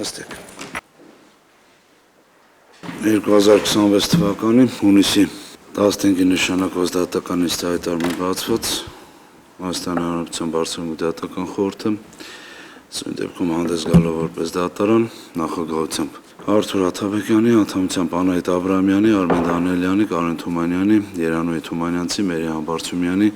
Նստեք։ 2026 թվականի հունիսի 15-ի նշանակված դատական նիստի հայտարարում բացված Հայաստանի Հանրապետության Բարձրագույն դատական խորհուրդը սույն դեպքում հանդես գալով որպես դատարան նախագահությամբ Արթուր Աթաբեկյանի, անդամությամբ Անահիտ Աբրահամյանի, Արմեն Դանիելյանի, Կարեն Թումանյանի, Երանուհի Թումանյանցի, Մերիամ Բարծումյանի,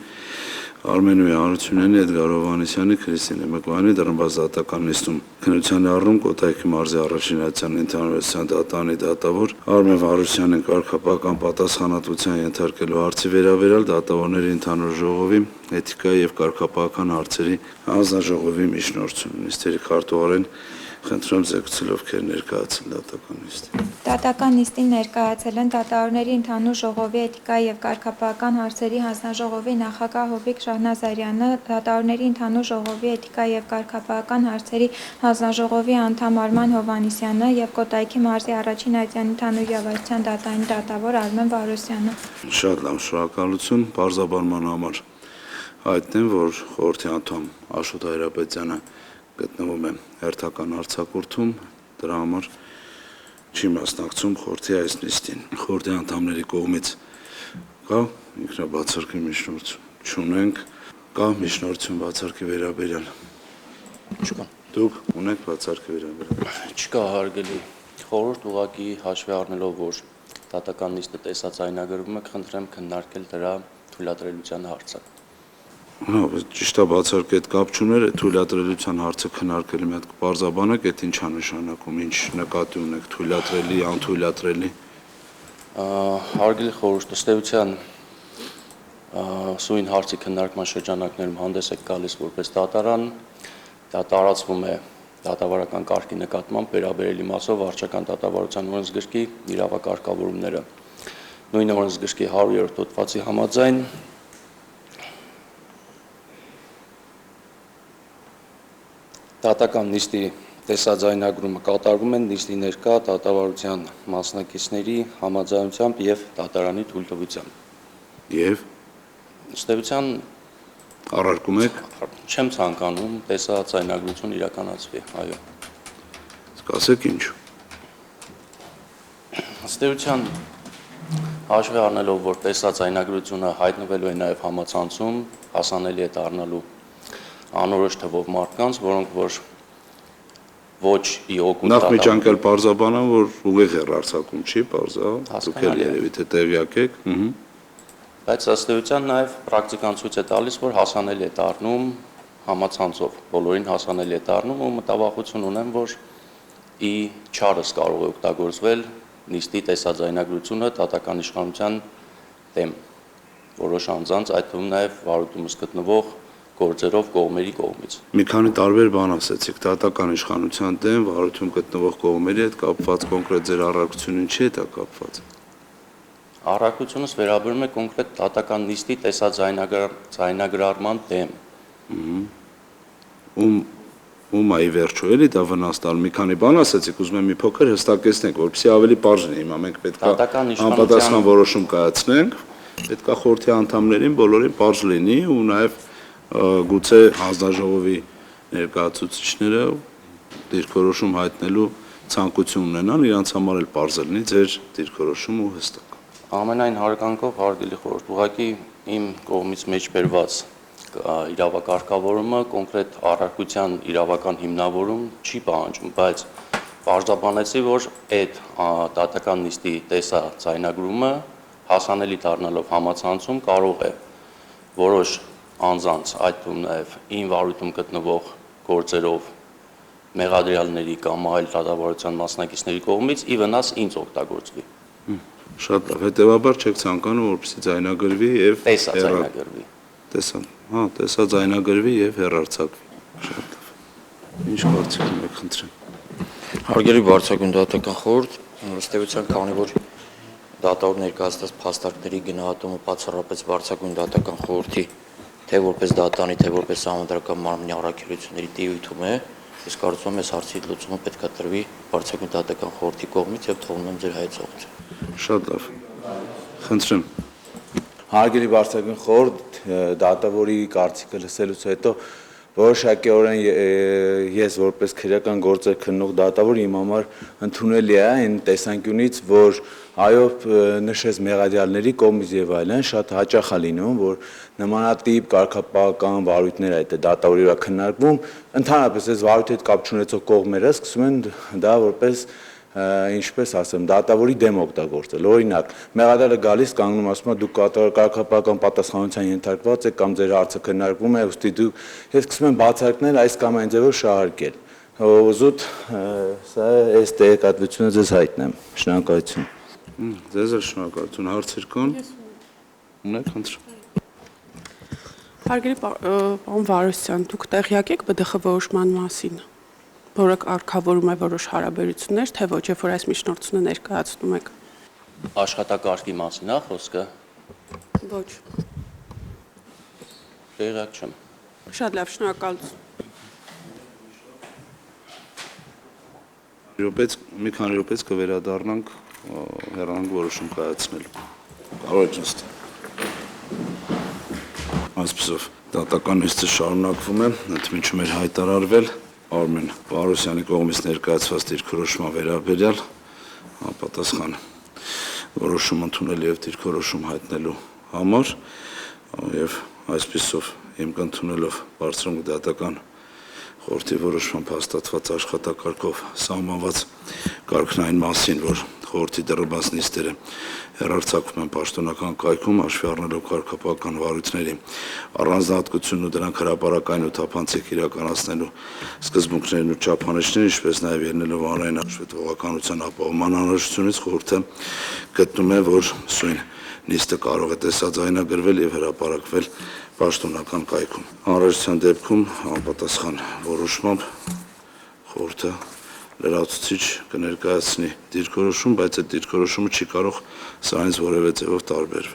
Արմենուհի Հարությունյանի, Էդգար Հովհաննիսյանի, Քրիստինե Մկվանի դրամբաց դատական նիստում քննության առում Կոտայքի մարզի առաջինացիան ընդհանրության դատանի դատավոր Արմեն Վարուշյանին կարգապահական պատասխանատվության ենթարկելու հարցի վերաբերյալ դատավորների ընդհանուր ժողովի էթիկայի եւ կարգապահական հարցերի հանձնաժողովի միջնորդություն նիստերի քարտուղարեն խնդրում զեկուցել ովքեր ներկայացել դատական նիստին։ Դատական նիստին ներկայացել են դատավորների ընդհանուր ժողովի էթիկայի եւ կարգապահական հարցերի հանձնաժողովի նախագահ Հովիկ Շահնազարյանը, դատավորների ընդհանուր ժողովի էթիկայի եւ կարգապահական հարցերի հանձնաժողովի անդամ Արման Հովհաննիսյանը եւ Կոտայքի մարզի առաջին այցյան ընդհանուր իրավասության դատարանի դատավոր Արմեն Վարուշյանը։ Շատ լավ, շնորհակալություն բարձրաբանման համար։ Հայտնեմ, որ խորհրդի անդամ Աշոտ Հայրապետյանը գտնվում է հերթական արձակուրդում, դրա համար չի մասնակցում խորհրդի այս նիստին։ Խորհրդի անդամների կողմից կա ինքնաբացարկի միջնորդություն, չունենք, կա միջնորդություն բացարկի վերաբերյալ։ Չկա։ Դուք ունեք բացարկի վերաբերյալ։ Չկա հարգելի խորհուրդ, ուղղակի հաշվի առնելով, որ դատական նիստը տեսած այնագրվում է, խնդրեմ քննարկել դրա թույլատրելիության հարցը։ Հա, ճիշտ է, բացարկի հետ կապ չուներ, թույլատրելիության հարցը քննարկելու մի հատ կբարձաբանեք, այդ ինչա նշանակում, ինչ նկատի ունեք, թույլատրելի, անթույլատրելի։ Հարգելի խորհուրդ, ըստ էության սույն հարցի քննարկման շրջանակներում հանդես եք գալիս որպես դատարան, դա տարածվում է դատավարական կարգի նկատմամբ վերաբերել իմացով վարչական դատավարության օրենսգրքի իրավակարգավորումները։ Նույն օրենսգրքի 100-րդ հոդվածի համաձայն դատական նիստի տեսաձայնագրումը կատարվում են նիստի ներկա դատավարության մասնակիցների համաձայնությամբ եւ դատարանի թույլտվությամբ։ Եվ ըստ էության առարկում եք։ Չեմ ցանկանում տեսաձայնագրություն իրականացվի, այո։ Ասեք ինչ։ Ըստ էության հաշվի առնելով, որ տեսաձայնագրությունը հայտնվելու է նաեւ համացանցում, հասանելի է դառնալու անորոշ թվով մարդկանց, որոնք որ ոչ ի օգուտ Նախ միջանկել պարզաբանան, որ ուղիղ հեռարձակում չի, պարզա, դուք էլ երևի թե տեղյակ եք։ Բայց ըստ էության նաև պրակտիկան ցույց է տալիս, որ հասանելի է դառնում համացանցով, բոլորին հասանելի է դառնում ու մտավախություն ունեմ, որ ի չարս կարող է օգտագործվել նիստի տեսաձայնագրությունը դատական իշխանության դեմ որոշ անձանց, այդ թվում նաև վարույթումս գտնվող գործերով կողմերի կողմից։ Մի քանի տարբեր բան ասացիք, դատական իշխանության դեմ վարույթում գտնվող կողմերի հետ կապված կոնկրետ ձեր առարկությունն չի դա կապված։ Առարկությունս վերաբերում է կոնկրետ դատական նիստի տեսաձայնագրարման դեմ։ Ում այ վերջո էլի դա վնաս տալ, մի քանի բան ասացիք, ուզում եմ մի փոքր հստակեցնենք, որպեսզի ավելի պարզ լինի, հիմա մենք պետք է անպատասխան որոշում կայացնենք, պետք է խորհրդի անդամներին բոլորին պարզ լինի ու նաև գուցե հանձնաժողովի ներկայացուցիչները դիրքորոշում հայտնելու ցանկություն ունենան, իրանց համար էլ պարզ լինի ձեր դիրքորոշումը ու հստակ։ Ամենայն հարգանքով հարգելի խորհուրդ, ուղղակի իմ կողմից մեջբերված իրավակարգավորումը կոնկրետ առարկության իրավական հիմնավորում չի պահանջում, բայց պարզաբանեցի, որ այդ դատական նիստի տեսաձայնագրումը հասանելի դառնալով համացանցում կարող է որոշ անձանց, այդ թվում նաև ին վարույթում գտնվող գործերով մեղադրյալների կամ այլ դատավարության մասնակիցների կողմից ի վնաս ինձ օգտագործվի։ Շատ լավ, հետևաբար չեք ցանկանում, որպեսզի ձայնագրվի եւ տեսաձայնագրվի։ Տեսաձայնագրվի եւ հեռարձակվի։ Շատ լավ։ Ինչ կարծիք ունեք, խնդրեմ։ Հարգելի Բարձրագույն դատական խորհուրդ, ըստ էության, քանի որ դատավոր ներկայացված փաստարկների գնահատումը բացառապես Բարձրագույն դատական խորհրդի թե որպես դատանի, թե որպես համանդրական մարմնի առաքելությունների տիրույթում է, ես կարծում եմ, այս հարցի լուծումը պետք է տրվի Բարձրագույն դատական խորհրդի կողմից եւ թողնում եմ ձեր հայեցողություն։ Շատ լավ։ Խնդրեմ։ Հարգելի Բարձրագույն խորհուրդ, դատավորի կարծիքը լսելուց հետո Որոշակիորեն ես որպես քրեական գործեր քննող դատավոր իմ համար ընդունելի է այն տեսանկյունից, որ այո նշեց մեղադրյալների կողմից եւ այլն շատ հաճախ է լինում, որ նմանատիպ կարգապահական վարույթներ այդ դատավորի վրա քննարկվում, ընդհանրապես այս վարույթի հետ կապ չունեցող կողմերը սկսում են դա որպես ինչպես ասեմ, դատավորի դեմ օգտագործել։ Օրինակ, մեղադրյալը գալիս կանգնում ասում է դուք կարգապահական պատասխանատվության ենթարկված եք կամ ձեր հարցը քննարկվում է, ուստի դուք ես սկսում եմ բացարկնել այս կամ այն ձևով շահարկել։ Զուտ սա այս տեղեկատվությունը ձեզ հայտնեմ։ Շնորհակալություն։ Ձեզ շնորհակալություն, հարցեր կան։ Ունեք, խնդրեմ։ Հարգելի պարոն Վարոսյան, դուք տեղյակ եք ԲԴԽ որոշման մասին, որը կարգավորում է որոշ հարաբերություններ, թե ոչ, երբ որ այս միջնորդությունը ներկայացնում եք։ Աշխատակարգի մասին է խոսքը։ Ոչ։ Տեղյակ չեմ։ Շատ լավ, շնորհակալություն։ Մի քանի րոպեից կվերադառնանք հեռանք որոշում կայացնել։ Կարող եք նստել։ Այսպեսով դատական նիստը շարունակվում է, ընդմիջում էր հայտարարվել Արմեն Վարոսյանի կողմից ներկայացված դիրքորոշման վերաբերյալ պատասխան որոշում ընդունել եւ դիրքորոշում հայտնելու համար եւ այսպեսով հիմք ընդունելով բարձրագույն դատական խորհրդի որոշմամբ հաստատված աշխատակարգով սահմանված կարգնային մասին, որ խորհրդի դրված նիստերը հեռարձակվում են պաշտոնական կայքում, հաշվի առնելով կարգապահական վարույթների առանձնահատկությունն ու դրանք հրապարակային ու թափանցիկ իրականացնելու սկզբունքներն ու չափանիշներն, ինչպես նաև ելնելով հանրային հաշվետվողականության ապահովման անհրաժեշտությունից, խորհուրդը գտնում է, որ սույն նիստը կարող է տեսաձայնագրվել եւ հրապարակվել պաշտոնական կայքում։ Անհրաժեշտության դեպքում համապատասխան որոշմամբ խորհուրդը լրացուցիչ կներկայացնի դիրքորոշում, բայց այդ դիրքորոշումը չի կարող սրանից որևէ ձևով տարբերվել։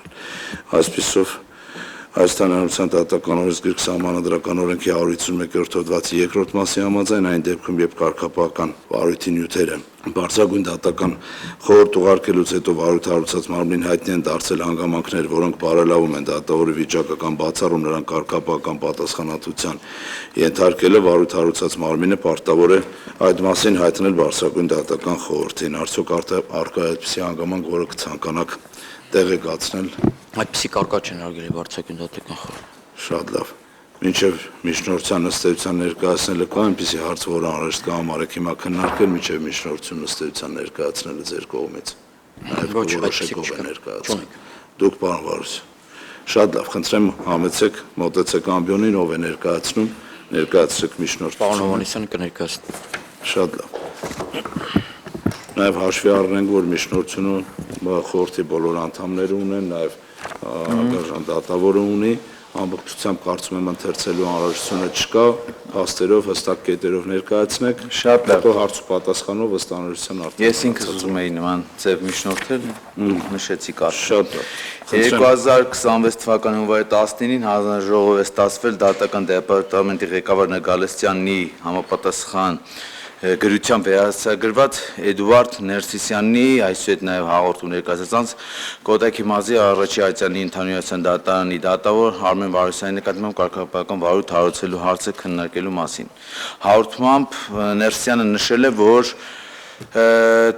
Այսպիսով Հայաստանի Հանրապետության դատական օրենսգիրք սահմանադրական օրենքի 151-րդ հոդվածի 2-րդ մասի համաձայն այն դեպքում, երբ կարգապահական վարույթի նյութերը բարձրագույն դատական խորհուրդ ուղարկելուց հետո վարույթ հարուցած մարմնին հայտնի են դարձել հանգամանքներ, որոնք բարելավում են դատավորի վիճակը կամ բացառում նրան կարգապահական պատասխանատվության ենթարկելը, վարույթ հարուցած մարմինը պարտավոր է այդ մասին հայտնել բարձրագույն դատական խորհրդին։ Արդյոք առկա է այդպիսի հանգամանք, որը կցանկանաք տեղեկացնել։ Այդպիսի կարգա չեն արգելի բարձրագույն դատական խորհուրդ։ Շատ լավ։ Մինչև միջնորդության նստեցության ներկայացնելը կա այնպիսի հարց, որը անհրաժեշտ կհամարեք հիմա քննարկել, մինչև միջնորդություն նստեցության ներկայացնելը ձեր կողմից։ Նաև որոշակով է ներկայացնել։ Դուք, պարոն Վարոսյան։ Շատ լավ, խնդրեմ համեցեք, մոտեցեք ամբիոնին, ով է ներկայացնում, ներկայացրեք միջնորդությունը։ Պարոն Հովհաննիսյանը կներկայացնի։ Շատ լավ։ Նաև հաշվի առնենք, որ միջնորդությունը խորհրդի բոլոր անդամները ունեն, նաև արգաժան դատավորը ունի, ամբողջությամբ կարծում եմ ընթերցելու անհրաժեշտությունը չկա, փաստերով հստակ կետերով ներկայացնեք։ Շատ լավ։ Հետո հարց ու պատասխանով ըստ անհրաժեշտության արդեն։ Ես ինքս ուզում էի նման ձև միջնորդել, նշեցի կարծում։ Շատ լավ։ 2026 թվականի հունվարի 19-ին հանձնաժողով է ստացվել դատական դեպարտամենտի ղեկավար Նգալստյանի համապատասխան գրությամբ վերահսկագրված Էդուարդ Ներսիսյանի, այսուհետ նաև հաղորդում ներկայացած Կոդակի մարզի առաջի այցանի ընդհանրության դատարանի դատավոր Արմեն Վարոսյանի նկատմամբ կարգապահական վարույթ հարուցելու հարցը քննարկելու մասին։ Հաղորդմամբ Ներսիսյանը նշել է, որ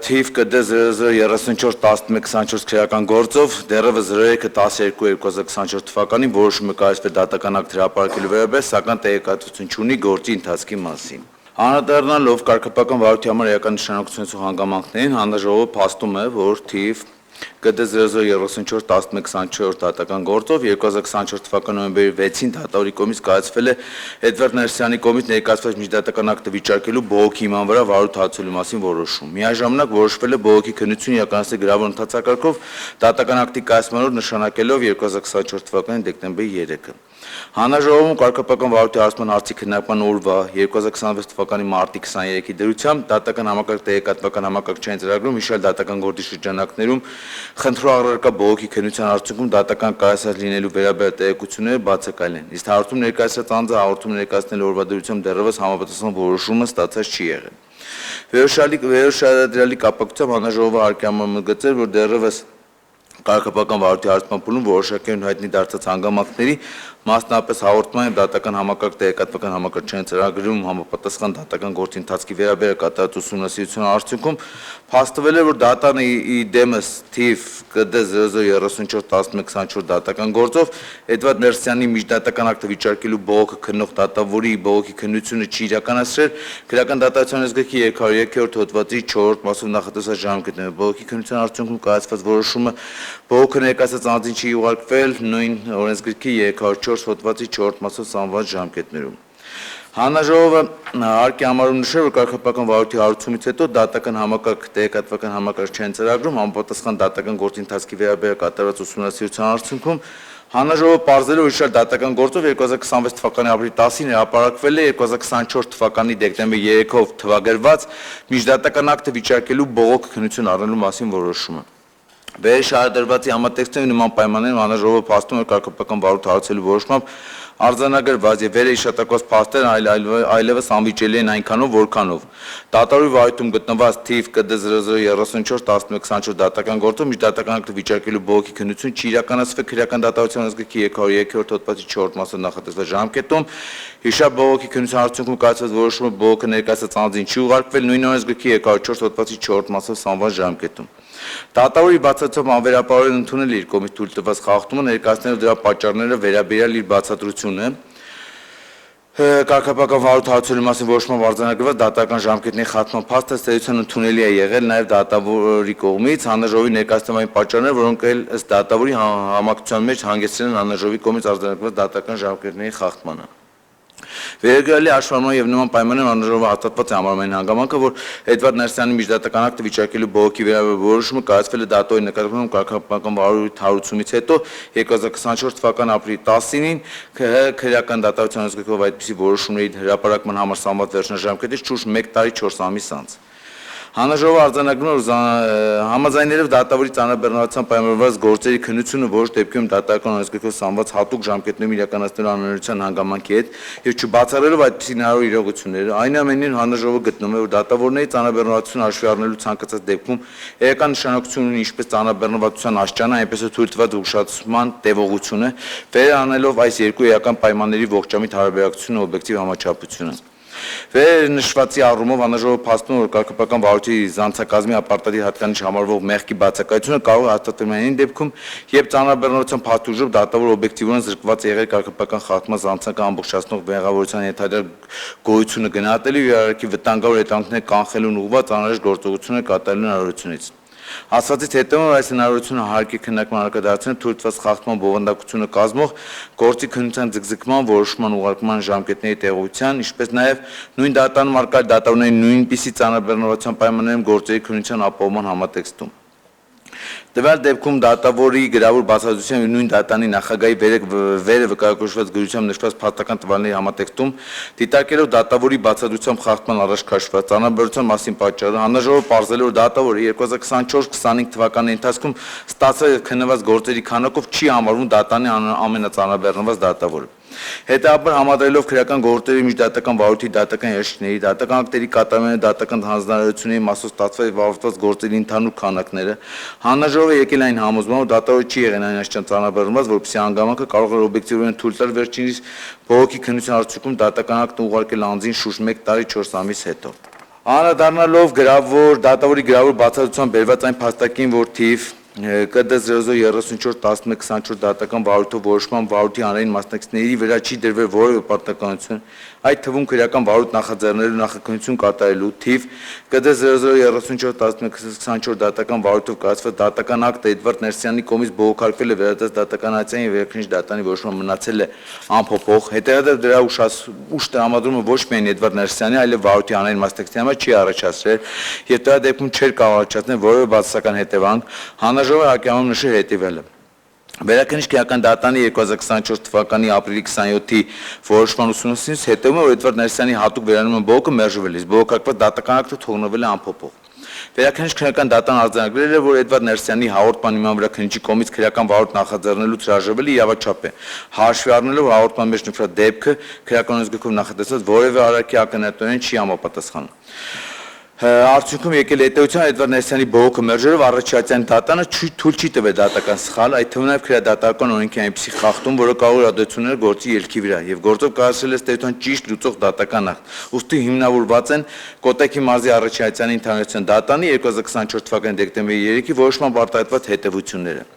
թիվ ԿԴ 00341124 քրեական գործով դեռևս 03-12-2024 թվականին որոշումը կայացվել դատական ակտ հրապարակելու վերաբերյալ, սակայն տեղեկատվություն չունի գործի ընթացքի մասին։ Անդրադառնալով կարգապահական վարույթի համար էական նշանակություն ունեցող հանգամանքներին, հանձնաժողովը փաստում է, որ թիվ ԿԴ 00341124 դատական գործով 2024 թվականի նոյեմբերի 6-ին դատավորի կողմից կայացվել է Էդվարդ Ներսյանի կողմից ներկայացված միջդատական ակտը վիճարկելու բողոքի հիման վրա վարույթ հարուցելու մասին որոշում։ Միաժամանակ որոշվել է բողոքի քննություն իրականացնել գրավոր ընթացակարգով դատական ակտի կայացման օր նշանակելով 2024 թվականի դեկտեմբերի 3-ը։ Հանրաժողովում կարգապահական վարույթի հարցման հարցի քննարկման օրվա 2026 թվականի մարտի 23-ի դրությամբ դատական համակարգ տեղեկատվական համակարգչային ծրագրում հիշել դատական գործի շրջանակներում խնդրող առարկա բողոքի քննության արդյունքում դատական կայացած լինելու վերաբերյալ տեղեկությունները բացակայել են։ Իսկ հաղորդում ներկայացրած անձը հաղորդում ներկայացնելու օրվա դրությամբ դեռևս համապատասխան որոշումը ստացած չի եղել։ Վերոշյալի կապակցությամբ հանրաժողովը հարկամը մտածել, որ դեռևս Կարգապահական վարույթի հարցման փուլում որոշակի հայտնի դարձած հանգամանքների, մասնավորապես հաղորդման եւ դատական համակարգ տեղեկատվական համակարգչային ծրագրում համապատասխան դատական գործի ընթացքի վերաբերյալ կատարած ուսումնասիրության արդյունքում փաստվել է, որ դատանը դեմս թիվ ԿԴ 00341124 դատական գործով Էդվարդ Ներսյանի միջդատական ակտը վիճարկելու բողոքը քննող դատավորի բողոքի քննությունը չի իրականացրել, քրեական դատության ազգակի 203-րդ հոդվածի 4-րդ մասով նախատեսված ժամկետներով բողոքի քննության արդյունքում կայացված որոշումը բողոքը ներկայացած անձին չի ուղարկվել նույն օրենսգրքի 204 հոդվածի 4-րդ մասով սահմանված ժամկետներում։ Հանրաժողովը հարկ է համարում նշել, որ կարգապահական վարույթի հարուցումից հետո դատական համակարգ տեղեկատվական համակարգչային ծրագրում համապատասխան դատական գործի ընթացքի վերաբերյալ կատարած ուսումնասիրության արդյունքում հանրաժողովը պարզել է, որ իշար դատական գործով 2026 թվականի ապրիլի 10-ին հրապարակվել է 2024 թվականի դեկտեմբերի 3-ով թվագրված միջդատական ակտը վիճարկելու բողոք քննություն առնելու մասին որոշումը։ Վեր շահադրվածի համատեքստում նման պայմաններում հանրաժողովը փաստում է կարգապահական վարույթ հարուցելու որոշմամբ արձանագրված եւ վերը իշտակված փաստերն այլևս անվիճելի են այնքանով, որքանով դատարանի վարույթում գտնված թիվ ԿԴ 00341124 դատական գործով միջդատական ակտը վիճարկելու բողոքի քննություն չի իրականացվել քրեական դատության ազգակի 203-րդ հոդվածի 4 մասով նախատեսված ժամկետում հիշա բողոքի քննության արդյունքում կայացված որոշումը բողոքը ներկայացած անձին չի ուղարկվել նույն օրենսգրքի 204 հոդվածի 4 մասով սահմանված ժամկետում։ Դատավորի բացատրությամբ անվերապահորեն ընդունել իր կողմից թույլ տված խախտումը ներկայացնելով դրա պատճառները վերաբերյալ իր բացատրությունը կարգապահական վարույթ հարուցելու մասին որոշմամբ արձանագրված դատական ժամկետների խախտման փաստը ստեյության ընդունելի է եղել նաև դատավորի կողմից հանրաժողովի ներկայացնող այն պատճառները, որոնք էլ ըստ դատավորի համակցության մեջ հանգեցրել են հանրաժողովի կողմից արձանագրված դատական ժամկետների խախտմանը։ Վերագրալի հաշվառման եւ նման պայմաններում հանրաժողովը հաստատված է համարում այն հանգամանքը, որ Էդվարդ Ներսյանի միջդատական ակտը վիճարկելու բողոքի վերաբերյալ որոշումը կայացվել է դատողի նկատմամբ կարգապահական վարույթ հարուցումից հետո 2024 թվականի ապրիլի 10-ին քրեական դատության ազգակով այդպիսի որոշումների հրապարակման համար սահմանված վերջնաժամկետից շուրջ 1 տարի 4 ամիս անց։ Հանրաժողովը արձանագրում է, որ համաձայնելով դատավորի ծանրաբեռնվածությամբ պայմանավորված գործերի քննությունը որոշ դեպքերում դատական օրենսգրքով սահմանված հատուկ ժամկետներում իրականացնելու անհնարինության հանգամանքի հետ եւ չբացառելով այդպիսի հնարավոր իրողությունները, այնուամենին հանրաժողովը գտնում է, որ դատավորների ծանրաբեռնվածությունը հաշվի առնելու ցանկացած դեպքում էական նշանակություն ունի ինչպես ծանրաբեռնվածության աշճանը, այնպես էլ թույլ տված ուշացման տևողությունը, վերանալով այս երկու էական պայմանների ողջամիտ հարաբերակցությունը օբյեկտիվ համաչափությունը։ Վերնշվածի առումով հանրաժողովը փաստում է, որ կարգապահական վարույթի զանցակազմի ապարտադիր հատկանիշ համարվող մեղքի բացակայությունը կարող է հաստատվել այն դեպքում, երբ ծանրաբեռնվածության փաստուժով դատավորը օբյեկտիվորեն զրկված է եղել կարգապահական խախտման զանցանքը ամբողջացնող մեղավորության ենթադրյալ գոյությունը գնահատելու եւ արարքի վտանգավոր հետևանքները կանխելուն ուղղված անհրաժեշտ գործողություններ կատարելու հնարավորությունից։ Ասվածից հետևում այս հնարավորությունը հարկ է քննարկման արկադարձությունը թույլ տված խախտման բովանդակությունը կազմող գործի քննության ձգձգման որոշման ուղարկման ժամկետների տեղեկության, ինչպես նաև նույն դատանում արկա դատավորների նույնպիսի ծանրաբեռնվածության պայմաններում գործերի քննության ապահովման համատեքստում։ Տվյալ դեպքում դատավորի գրավոր բացատրության նույն դատանի նախագահի վերը վկայակոչված գրությամբ նշված փաստական տվյալների համատեքստում դիտարկելով դատավորի բացատրությամբ խախտման առաջ քաշված ծանրաբեռնության մասին պատճառը հանրաժողովը պարզել է, որ դատավորը 2024-25 թվականի ընթացքում ստացել քննված գործերի քանակով չի համարվում դատանի ամենածանրաբեռնված դատավորը։ Հետաբար համադրելով քրեական գործերի միջդատական վարույթի դատական երաշխիքների, դատական ակտերի կատարման դատական հանձնարարությունների մասով ստացված եւ ավարտված գործերի ընդհանուր քանակները, հանրաժողովը եկել այն համոզման, որ դատավորը չի եղել այն աշճան ծանրաբեռնված, որպեսզի հանգամանքը կարող է օբյեկտիվորեն թույլ տալ վերջինիս բողոքի քննության արդյունքում դատական ակտը ուղարկել անձին շուրջ 1 տարի 4 ամիս հետո։ Անդրադառնալով դատավորի գրավոր բացատրությամբ բերված այն փաստակին, որ թիվ ԿԴ 00341124 դատական վարույթով որոշման վարույթի հանրային մասնակիցների վրա չի դրվել որևէ պարտականություն, այդ թվում քրեական վարույթ նախաձեռնելու նախաքննություն կատարելու թիվ ԿԴ 00341124 դատական վարույթով կայացված դատական ակտը Էդվարդ Ներսյանի կողմից բողոքարկվել է վերադարձ դատականացիային եւ երկրինչ դատանի որոշումը մնացել է անփոփոխ, հետեւաբար դրա ուշ տրամադրումը ոչ միայն Էդվարդ Ներսյանի, այլև վարույթի հանրային մասնակիցների համար չի առաջացրել եւ դրա դեպքում չէր կարող առաջացնել որևէ բացասական հետևանք, հանրաժողովը հակամում նշել հետևյալը։ Վերաքննիչ քրեական դատանի 2024 թվականի ապրիլի 27-ի որոշման ուսումնասիրությունից հետևում է, որ Էդվարդ Ներսյանի հատուկ վերանման բողոքը մերժվել է, բողոքարկված դատական ակտը թողնվել է անփոփոխ։ Վերաքննիչ քրեական դատան արձանագրել է, որ Էդվարդ Ներսյանի հաղորդման հիման վրա քննիչի կողմից քրեական վարույթ նախաձեռնելու հրաժարվելը իրավաչափ է, հաշվի առնելով հաղորդման մեջ նշված դեպքը քրեական օրենսգրքով նախատեսված որևէ արարքի ակնհայտորեն չի համապատասխանում։ Արդյունքում եկել հետեւության Էդվարդ Ներսյանի բողոքը մերժելով առաջացան դատանը թույլ չի տվել դատական սխալ, այդ թվում նաև քրեադատական օրենքի այնպիսի խախտում, որը կարող է ադեցուներ գործի ելքի վրա եւ գործով կայացրել է ստեյթոն ճիշտ լուծող դատական ակտ։ Ուստի հիմնավորված են Կոտայքի մարզի առաջացանի ընդհանրության դատանի 2024 թվականի դեկտեմբերի 3-ի որոշմամբ արտահայտված հետևությունները։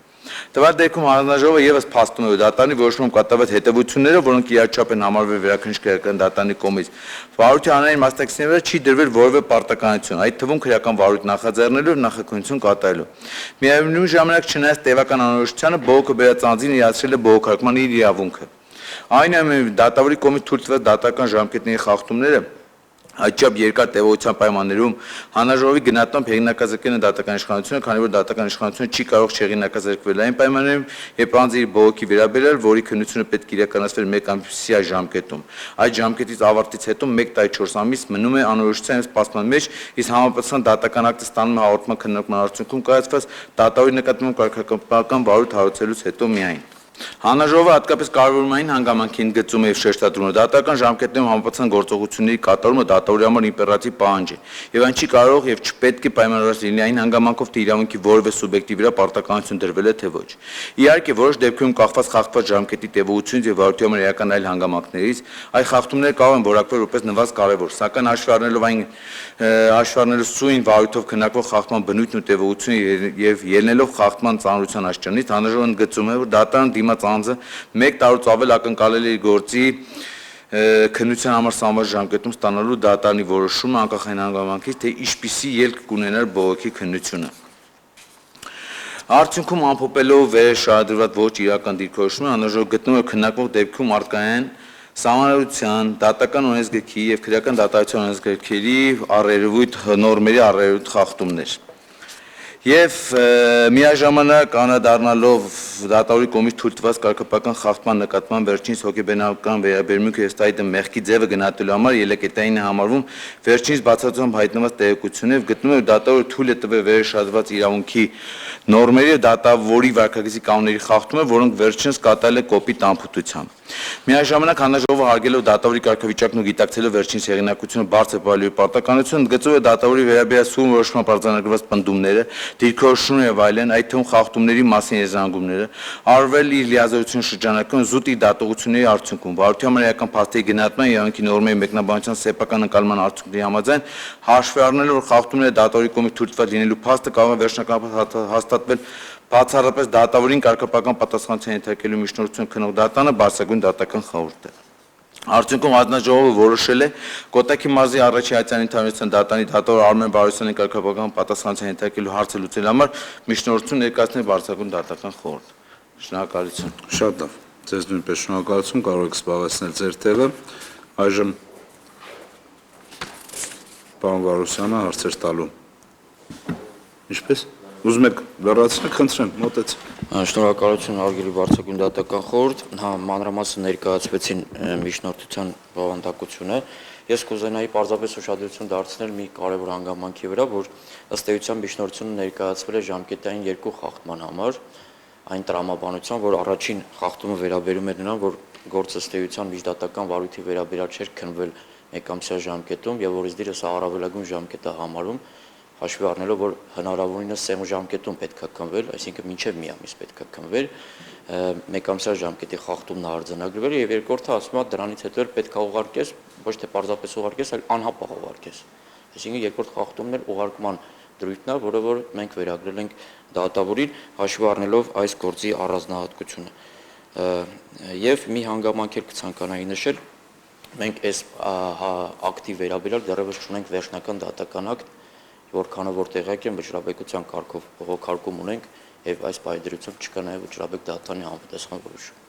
Տվյալ դեպքում հանձնաժողովը եւս փաստում է դատանի որոշմամբ կատարված հետևությունները, որոնք իհարկեչափ են համարվել վերաքննիչ քրեական դատանի կողմից։ Վարույթի անհանրային մասնակիցների վրա չի դրվել որևէ պարտականություն, այդ թվում քրեական վարույթ նախաձեռնելու նախաքննություն կատարելու։ Միևնույն ժամանակ չնայած տևական անորոշությանը բողոքը բերած անձին իրացրել է բողոքարկման իր իրավունքը։ Այնուամենայնիվ դատավորի կողմից թույլ տված դատական ժամկետների խախտումները այդչափ երկար տևողության պայմաններում հանրաժողովի գնահատմամբ հեղինակազրկել են դատական իշխանությունը, քանի որ դատական իշխանությունը չի կարող չհեղինակազրկվել այն պայմաններում, երբ անձը իր բողոքի վերաբերյալ, որի քննությունը պետք է իրականացվեր 1 ամսյա ժամկետում։ Այդ ժամկետից ավարտից հետո 1 տարի 4 ամիս մնում է անորոշության և սպասման մեջ, իսկ համապատասխան դատական ակտը ստանում է հաղորդման քննարկման արդյունքում կայացված դատավորի նկատմամբ կարգապահական վարույթ հարուցելուց հետո միայն։ Հանրաժողովը հատկապես կարևորում այն հանգամանքի ընդգծում է եւ շեշտադրում է դատական ժամկետներում համապատասխան գործողությունների կատարումը դատավորի համար իմպերատիվ պահանջ է եւ այն չի կարող եւ չպետք է պայմանավորված լինի այն հանգամանքով թե իրավունքի որևէ սուբյեկտի վրա պարտականություն դրվել է թե ոչ։ Իհարկե որոշ դեպքերում կախված խախտված ժամկետի տևողությունից եւ վարույթի համար իրական այլ հանգամանքներից այդ խախտումները կարող են որակվել որպես նվազ կարևոր, սակայն հաշվի առնելով սույն վարույթով քննարկվող խախտման բնույթն ու տևողությունը եւ ելնելով խախտման ծանրության աշճանից հանրաժողովը ընդգծում է որ դատարան դիմաց անձը 1 տարուց ավել ակնկալել է գործի քննության համար սահմանված ժամկետում ստանալու դատարանի որոշումը անկախ այն հանգամանքից, թե ինչպիսի ելք կունենար բողոքի քննությունը։ Արդյունքում ամփոփելով վերշահադրված ոչ իրական դիրքորոշումը հանրաժողովը գտնում է քննարկվող դեպքում արկայեն Սահմանադրության, դատական օրենսգրքի եւ քրեական դատարանության օրենսգրքերի առերևույթ նորմերի առերևույթ խախտումներ։ Եվ միաժամանակ անդրադառնալով դատավորի կողմից թույլ տված կարգապահական խախտման նկատմամբ վերջինս հոգեբանական վերաբերմունքը ըստ այդմ մեղքի ձևը գնահատելու համար ելեկետային է համարվում վերջինս բացատրությամբ հայտնված տեղեկություններ եւ գտնում է որ դատավորը թույլ է տվել վերշահադրված իրավունքի նորմերի դատավորի վարքագծի կանոնների խախտումը, որոնք վերջինս կատարել է կոպիտ անփութությամբ։ Միաժամանակ հանրաժողովը հարգելով դատավորի կարգավիճակն ու գիտակցելով վերջինս հեղինակությունը բարձր պահելու պարտականությունը ընդգծում է դատավորի վերաբերյալ սուր որոշման արձանագրված պնդումները, դիրքորոշումները եւ այլն, այդ թվում խախտումների մասին եզրանկումները, արվել իր լիազորություն շրջանակում զուտ իր դատողությունների արդյունքում, վարույթի համար իրական փաստերի գնահատման եւ իրավունքի նորմերի մեկնաբանության սեփական ընկալման արդյունքների համաձայն հաշվի առնելով որ խախտումները դատավորի կողմից թույլ տված լինելու փաստը կարող է վերջնականապես հաստատվել բացառապես դատավորին կարգապահական պատասխանատվության ենթարկելու միջնորդություն քննող դատանը բարձրագույն դատական խորհուրդը։ Արդյունքում հանձնաժողովը որոշել է Կոտայքի մարզի առաջի հայցանի ընդհանրության դատանի դատավոր Արմեն Բարոսյանի կարգապահական պատասխանատվության ենթարկելու հարցը լուծելու համար միջնորդություն ներկայացնել բարձրագույն դատական խորհուրդ։ Շնորհակալություն։ Շատ լավ։ Ձեզ նույնպես շնորհակալություն, կարող եք զբաղեցնել ձեր տեղը։ Այժմ պարոն Վարուսյանը հարցեր տալու։ Ինչպես։ Ուզում եք լրացնեք, խնդրեմ, մոտեցեք։ Շնորհակալություն հարգելի բարձրագույն դատական խորհուրդ, մանրամասն ներկայացվեցին միջնորդության բովանդակությունը։ Ես կուզենայի պարզապես ուշադրություն դարձնել մի կարևոր հանգամանքի վրա, որ ըստ էության միջնորդությունը ներկայացվել է ժամկետային 2 խախտման համար, այն տրամաբանության, որ առաջին խախտումը վերաբերում է նրան, որ գործ ըստ էության միջդատական վարույթի վերաբերյալ չէր քննվել 1 ամսյա ժամկետում եւ որից դիրը սա առավելագույն ժամկետ է համարում, հաշվի առնելով որ հնարավորինս սեմ ժամկետում պետք է քննվել, այսինքն մինչև մի ամիս պետք է քննվել, 1 ամսյա ժամկետի խախտումն արձանագրվել եւ երկրորդը ասում է դրանից հետո պետք է ուղարկես, ոչ թե պարզապես ուղարկես, այլ անհապաղ ուղարկես։ Այսինքն երկրորդ խախտումն էլ ուղարկման դրույթն է, որը որ մենք վերագրել ենք դատավորին, հաշվի առնելով այս գործի առանձնահատկությունը։ Եվ մի հանգամանք էլ կցանկանայի նշել, մենք այս ակտի վերաբերյալ դեռևս չունենք վերջնական դատական ակտ, որքանը որ տեղյակ եմ վճռաբեկության կարգով բողոքարկում ունենք եւ այս պայմաններում չկա նաեւ վճռաբեկ դատանի համապատասխան որոշում։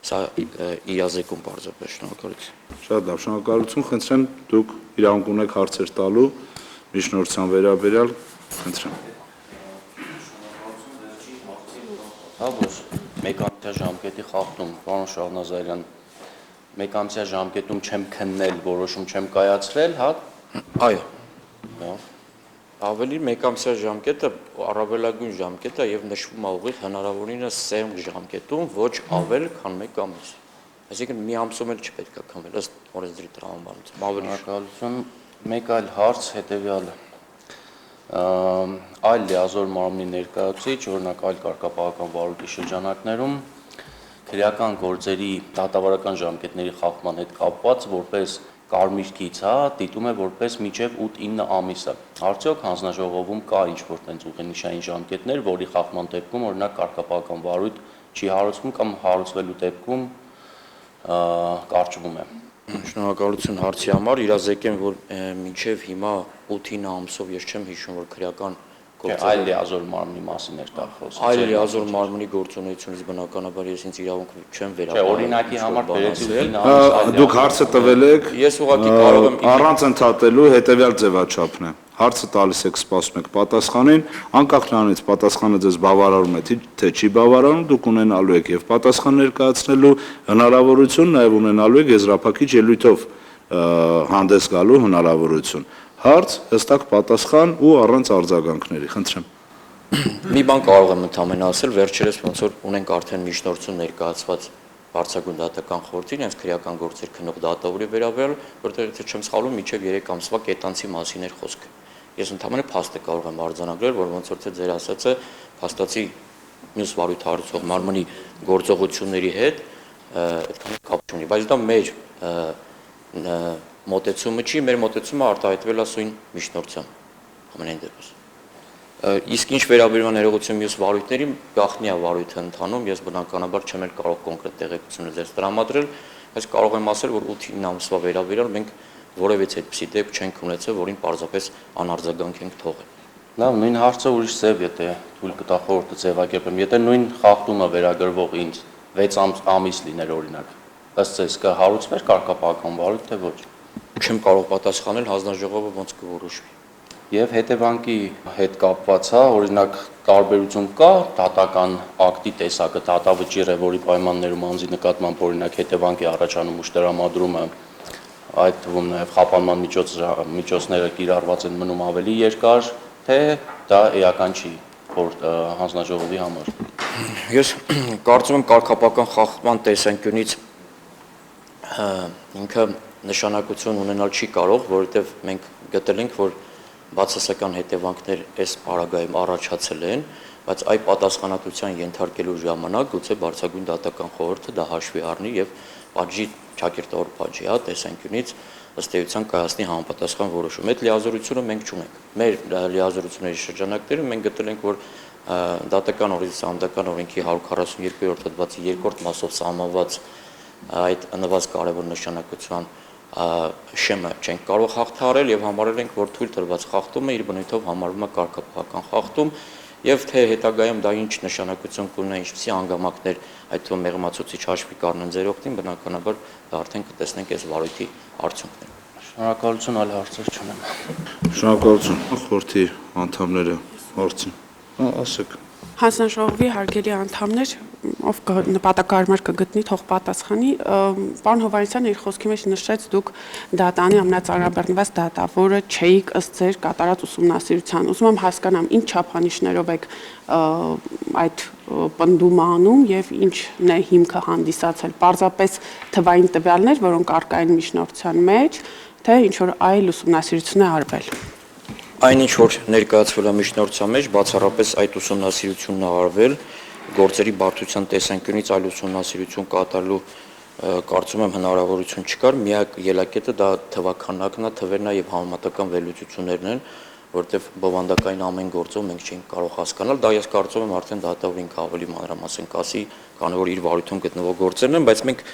Սա իրազեկում բարձրապես շնորհակալություն։ Շատ լավ, շնորհակալություն, խնդրեմ դուք իրավունք ունեք հարցեր տալու միջնորդության վերաբերյալ, խնդրեմ։ Հա, որ 1 ամսյա ժամկետի խախտում, պարոն Շահնազարյան, 1 ամսյա ժամկետում չեմ քննել, որոշում չեմ կայացրել, հա։ Այո։ Հա։ Ավելի 1 ամսյա ժամկետը առավելագույն ժամկետ է եւ նշվում է ուղիղ հնարավորինս սեմ ժամկետում ոչ ավել քան 1 ամիս։ Այսինքն մի ամսում էլ չպետք է քննել ըստ օրենսդրի տրամաբանության։ Ավելի շնորհակալություն։ Մեկ այլ հարց հետեւյալը։ այլ լիազոր մարմնի ներկայացուցիչ, օրինակ այլ կարգապահական վարույթի շրջանակներում քրեական գործերի դատավարական ժամկետների խախտման հետ կապված որպես կարմիր գիծ, դիտում է որպես մինչև 8-9 ամիսը։ Արդյոք հանձնաժողովում կա ինչ-որ տենց ուղենիշային ժամկետներ, որի խախտման դեպքում օրինակ կարգապահական վարույթ չի հարուցվում կամ հարուցվելու դեպքում կարճվում է։ Շնորհակալություն հարցի համար, իրազեկեմ, որ մինչև հիմա 8-9 ամսով ես չեմ հիշում, որ քրեական Այլ լիազոր մարմնի մասին էր դա խոսքը։ այլ լիազոր մարմնի գործունեությունից բնականաբար ես ինձ իրավունք չեմ վերաբերել։ Օրինակի համար բերեցին Դուք հարցը տվել եք, Ես ուղղակի կարող եմ առանց ընդհատելու հետևյալ ձևաչափն է։ Հարցը տալիս եք, սպասում եք պատասխանին, անկախ նրանից պատասխանը ձեզ բավարարում է, թե չի բավարարում, դուք ունենալու եք եւ պատասխան ներկայացնելու հնարավորություն, նաեւ ունենալու եք եզրափակիչ ելույթով հանդես գալու հնարավորություն։ Հարց, հստակ պատասխան ու առանց արձագանքների, խնդրեմ։ Մի բան կարող եմ ընդհանրապես ասել, վերջերս ոնց որ ունենք արդեն միջնորդություն ներկայացված Բարձրագույն դատական խորհրդին, հենց քրեական գործեր քննող դատավորի վերաբերյալ, որտեղ եթե չեմ սխալվում, մինչև 3 ամսվա կետանցի մասին էր խոսքը։ Ես ընդհանրապես փաստը կարող եմ արձանագրել, որ ոնց որ թե ձեր ասածը փաստացի մյուս վարույթ հարուցող մարմնի գործողությունների հետ այդքան կապ չունի, բայց դա մեր մոտեցումը չի, մեր մոտեցումը արտահայտվել է սույն միջնորդությամբ ամենայն դեպս։ Իսկ ինչ վերաբերում է ներողություն մյուս վարույթների, գաղտնի է վարույթը ընթանում, ես բնականաբար չեմ էլ կարող կոնկրետ տեղեկություններ ձեզ տրամադրել, բայց կարող եմ ասել, որ 8-9 ամսվա վերաբերյալ մենք որևէ այդպիսի դեպք չենք ունեցել, որին պարզապես անարձագանք ենք թողել։ Լավ, նույն հարցը ուրիշ ձև, եթե թույլ կտա խորհուրդը ձևակերպեմ, եթե նույն խախտումը վերագրվող ինձ 6 ամիս լիներ օրինակ, ըստ ձեզ կհարուցվեր կարգապահական վարույթ, թե ոչ։ Չեմ կարող պատասխանել, հանձնաժողովը ոնց կորոշվի։ Եվ հետևանքի հետ կապված, օրինակ տարբերություն կա դատական ակտի տեսակը, դատավճիռ է, որի պայմաններում անձի նկատմամբ օրինակ հետևանք է առաջանում ուշտրամադրումը, այդ թվում նաև խափանման միջոցները կիրառված են մնում ավելի երկար, թե դա էական չի հանձնաժողովի համար։ Ես կարծում եմ կարգապահական խախտման տեսանկյունից ինքը նշանակություն ունենալ չի կարող, որովհետև մենք գտել ենք, որ բացասական հետևանքներ այս պարագայում առաջացել են, բայց այդ պատասխանատվության ենթարկելու ժամանակ գուցե Բարձրագույն դատական խորհուրդը դա հաշվի առնի եւ պատժի ճակերտավոր պատժի, տեսանկյունից ըստ էության կայացնի համապատասխան որոշում։ Այդ լիազորությունը մենք չունենք։ Մեր լիազորությունների շրջանակներում մենք գտել ենք, որ դատական օրենքի սահմանադրական օրենքի 142-րդ հոդվածի 2-րդ մասով սահմանված այդ ընված կարևոր նշանակության շեմը չենք կարող հաղթահարել եւ համարել ենք, որ թույլ տրված խախտումը իր բնույթով համարվում է կարգապահական խախտում եւ թե հետագայում դա ինչ նշանակություն կունենա, ինչպիսի հանգամանքներ այդ թվում մեղմացուցիչ հաշվի կառնեն ձեր օգտին, բնականաբար դա արդեն կտեսնենք այս վարույթի արդյունքները։ Շնորհակալություն, այլ հարցեր չունեմ։ Շնորհակալություն, խորհրդի անդամները հարցին։ Ասեք։ Հանձնաժողովի հարգելի անդամներ, ով նպատակահարմար կգտնի, թող պատասխանի, պարոն Հովհաննիսյանը իր խոսքի մեջ նշեց, դուք դատանի ամենածանրաբեռնված դատավորը չէիք ըստ ձեր կատարած ուսումնասիրության։ Ուզում եմ հասկանամ, ինչ չափանիշներով եք այդ պնդումը անում եւ ինչն է հիմքը հանդիսացել։ Պարզապես թվային տվյալներ, որոնք առկա են միջնորդության մեջ, թե ինչ որ այլ ուսումնասիրություն է արվել։ Այնինչ որ ներկայացվել է միջնորդության մեջ, բացառապես այդ ուսումնասիրությունն է արվել, գործերի բարդության տեսանկյունից այլ ուսումնասիրություն կատարելու կարծում եմ հնարավորություն չկար, միակ ելակետը դա թվաքանակն է, թվերն է եւ համեմատական վերլուծություններն են, որտեղ բովանդակային ամեն գործով մենք չենք կարող հասկանալ, դա ես կարծում եմ արդեն դատավորին ավելի մանրամասն կասի, քանի որ իր վարույթում գտնվող գործերն են, բայց մենք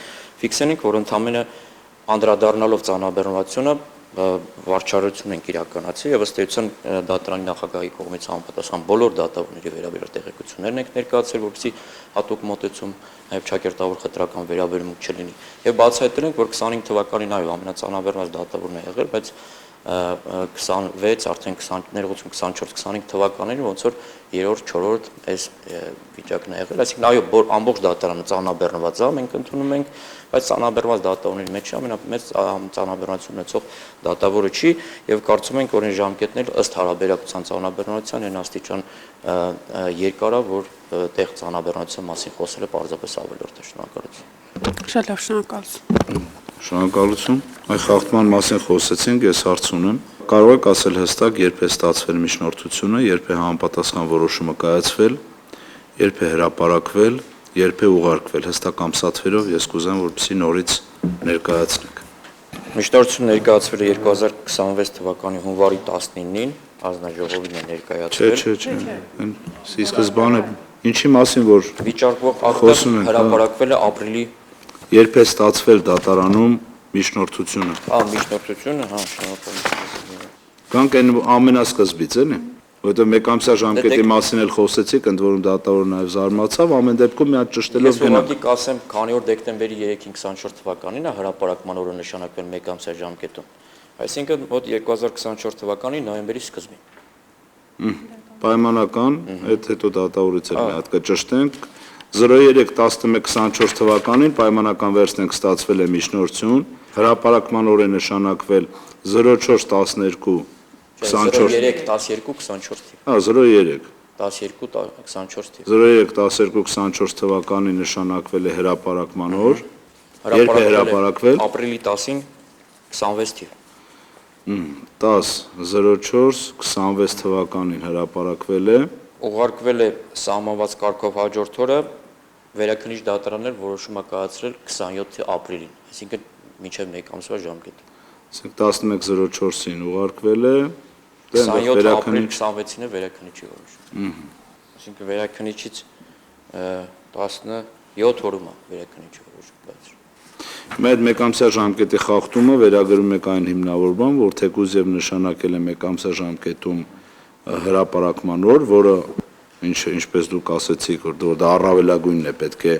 ֆիքսել ենք, որ ընդհանրապես անդրադառնալով ծանրաբեռնվածությունը վարչարություն ենք իրականացրել եւ ըստ էության դատարանի նախագահի կողմից համապատասխան բոլոր դատավորների վերաբերյալ տեղեկություններն ենք ներկայացրել, որպեսզի հատուկ մոտեցում նաեւ ճակերտավոր խտրական վերաբերմունք չլինի։ Եվ բացահայտել ենք, որ 25 թվականին այո ամենածանրաբեռնված դատավորն է եղել, բայց 26, արդեն 20 ներողություն 24-25 թվականներին ոնց որ 3-րդ, 4-րդ այս վիճակն է եղել, այսինքն այո ամբողջ դատարանը ծանրաբեռնված է, մենք ընդունում ենք, բայց ծանրաբեռնված դատավորների մեջ ամենամեծ ծանրաբեռնություն ունեցող դատավորը չի եւ կարծում ենք, որ այն ժամկետներ ըստ հարաբերակցության ծանրաբեռնության են աստիճան երկար է, որ տեղ ծանրաբեռնության մասին խոսելը պարզապես ավելորդ է։ Շնորհակալություն։ Շատ լավ, շնորհակալություն։ Շնորհակալություն։ Այ խախտման մասին խոսեցինք, ես հարց ունեմ։ կարող եք ասել հստակ, երբ է ստացվել միջնորդությունը, երբ է համապատասխան որոշումը կայացվել, երբ է հրապարակվել, երբ է ուղարկվել, հստակ ամսաթվերով ես կուզեմ, որպեսզի նորից ներկայացնեք։ Միջնորդությունը ներկայացվել է 2026 թվականի հունվարի 19-ին, հանձնաժողովին է ներկայացվել։ Չէ, ի սկզբանե ինչի մասին որ Վիճարկվող Խոսում ակտը ենք, հրապարակվել է ապրիլի երբ է ստացվել դատարանում միջնորդությունը։ միջնորդությունը, շնորհակալություն։ Կանք այն ամենասկզբից էլի, որովհետև մեկամսյա ժամկետի մասին էլ խոսեցիք, ընդ որում դատավորը նաև զարմացավ, ամեն դեպքում մի հատ ճշտելով Ես գնանք։ ուղղակի կասեմ, քանի որ դեկտեմբերի 3-ին 24 թվականին է հրապարակման օրը նշանակվել մեկամսյա ժամկետում, այսինքն մոտ 2024 թվականի նոյեմբերի սկզբին։ Պայմանական, այդ հետո դատավորից էլ մի հատ կճշտենք 03-11-24 թվականին պայմանական վերցնենք ստացվել է միջնորդություն, հրապարակման օր է նշանակվել 04-12-24 03-12-24 թիվ։ 03 12-24 թիվ։ 03-12-24 թվականին նշանակվել է հրապարակման օր, երբ է հրապարակվել ապրիլի 10-ին 26 թիվ։ 10-04-26 թվականին հրապարակվել է, Ուղարկվել է սահմանված կարգով հաջորդ օրը վերաքննիչ դատարաններ որոշումը կայացրել 27 ապրիլին, այսինքն մինչև մեկ ամսվա ժամկետ։ ասենք 11-04-ին ուղարկվել է, 27 ապրիլ 26-ին է վերաքննիչի որոշումը։ Այսինքն վերաքննիչից 17 օրում է վերաքննիչի որոշումը կայացրել։ Մեր մեկամսյա ժամկետի խախտումը վերագրում եք այն հիմնավորման, որ թեկուզ եւ նշանակել է մեկամսյա ժամկետում հրապարակման օր, որը ինչպես դուք ասեցիք, որ դա առավելագույնն է, պետք է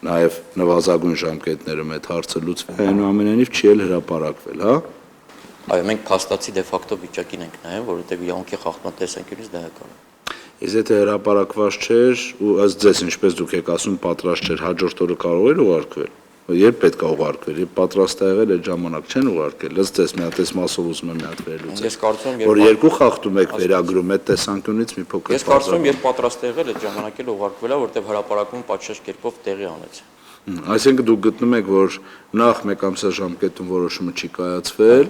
նաև նվազագույն ժամկետներում այդ հարցը լուծվի, այնուամենայնիվ չի էլ հրապարակվել, հա։ Այո, մենք փաստացի դե ֆակտո վիճակին ենք նայում, որովհետև իրավունքի խախտման տեսանկյունից դա է կարող։ Իսկ եթե հրապարակված չէր ու ըստ ձեզ, ինչպես դուք եք ասում, պատրաստ չէր, հաջորդ օրը կարող էր ուղարկվել։ Երբ պետք է ուղարկվել, երբ պատրաստ է եղել այդ ժամանակ չեն ուղարկել, ըստ ձեզ մի հատ այս մասով ուզում եմ մի հատ վերլուծել։ Ես կարծում եմ, որ երկու խախտում եք վերագրում այդ տեսանկյունից մի փոքր։ Ես կարծում եմ, երբ պատրաստ է եղել այդ ժամանակ էլ ուղարկվել է, որովհետև հրապարակումը պատշաճ կերպով տեղի ունեցել։ Այսինքն դուք գտնում եք, որ նախ մեկամսյա ժամկետում որոշումը չի կայացվել,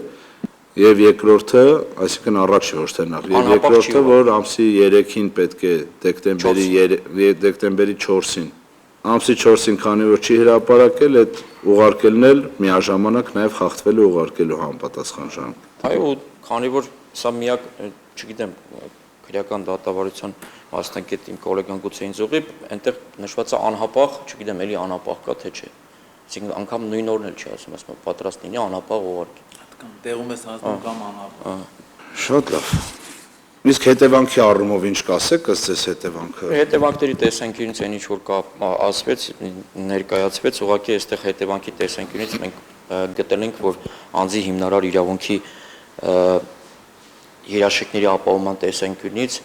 եւ երկրորդը, այսինքն առաջի ոչ թե նախ, եւ երկրորդը, որ ամսի 3-ին պետք է դեկտեմբերի 4-ին ամսի 4-ին քանի որ չի հրապարակել, այդ ուղարկելն էլ միաժամանակ նաև խախտվել է ուղարկելու համապատասխան ժամանակ։ Այո, քանի որ սա միակ, չգիտեմ, քրեական դատավարության մասնակետ իմ գոլեգան գուցե ինձ ուղի, այնտեղ նշված է անհապաղ, չգիտեմ, էլի անհապաղ կա թե չէ։ Այսինքն անգամ նույն օրն էլ չի ասում, ասում եմ պատրաստ լինի անհապաղ ուղարկի։ Տեղում ես հասնում կամ անհապաղ։ Շատ լավ։ Իսկ հետևանքի առումով ինչ կասեք, ըստ ձեզ հետևանքը։ Հետևանքների տեսանկյունից այն ինչ որ կա ասվեց, ներկայացվեց, ուղղակի այստեղ հետևանքի տեսանկյունից մենք գտել ենք, որ անձի հիմնարար իրավունքի երաշխիքների ապահովման տեսանկյունից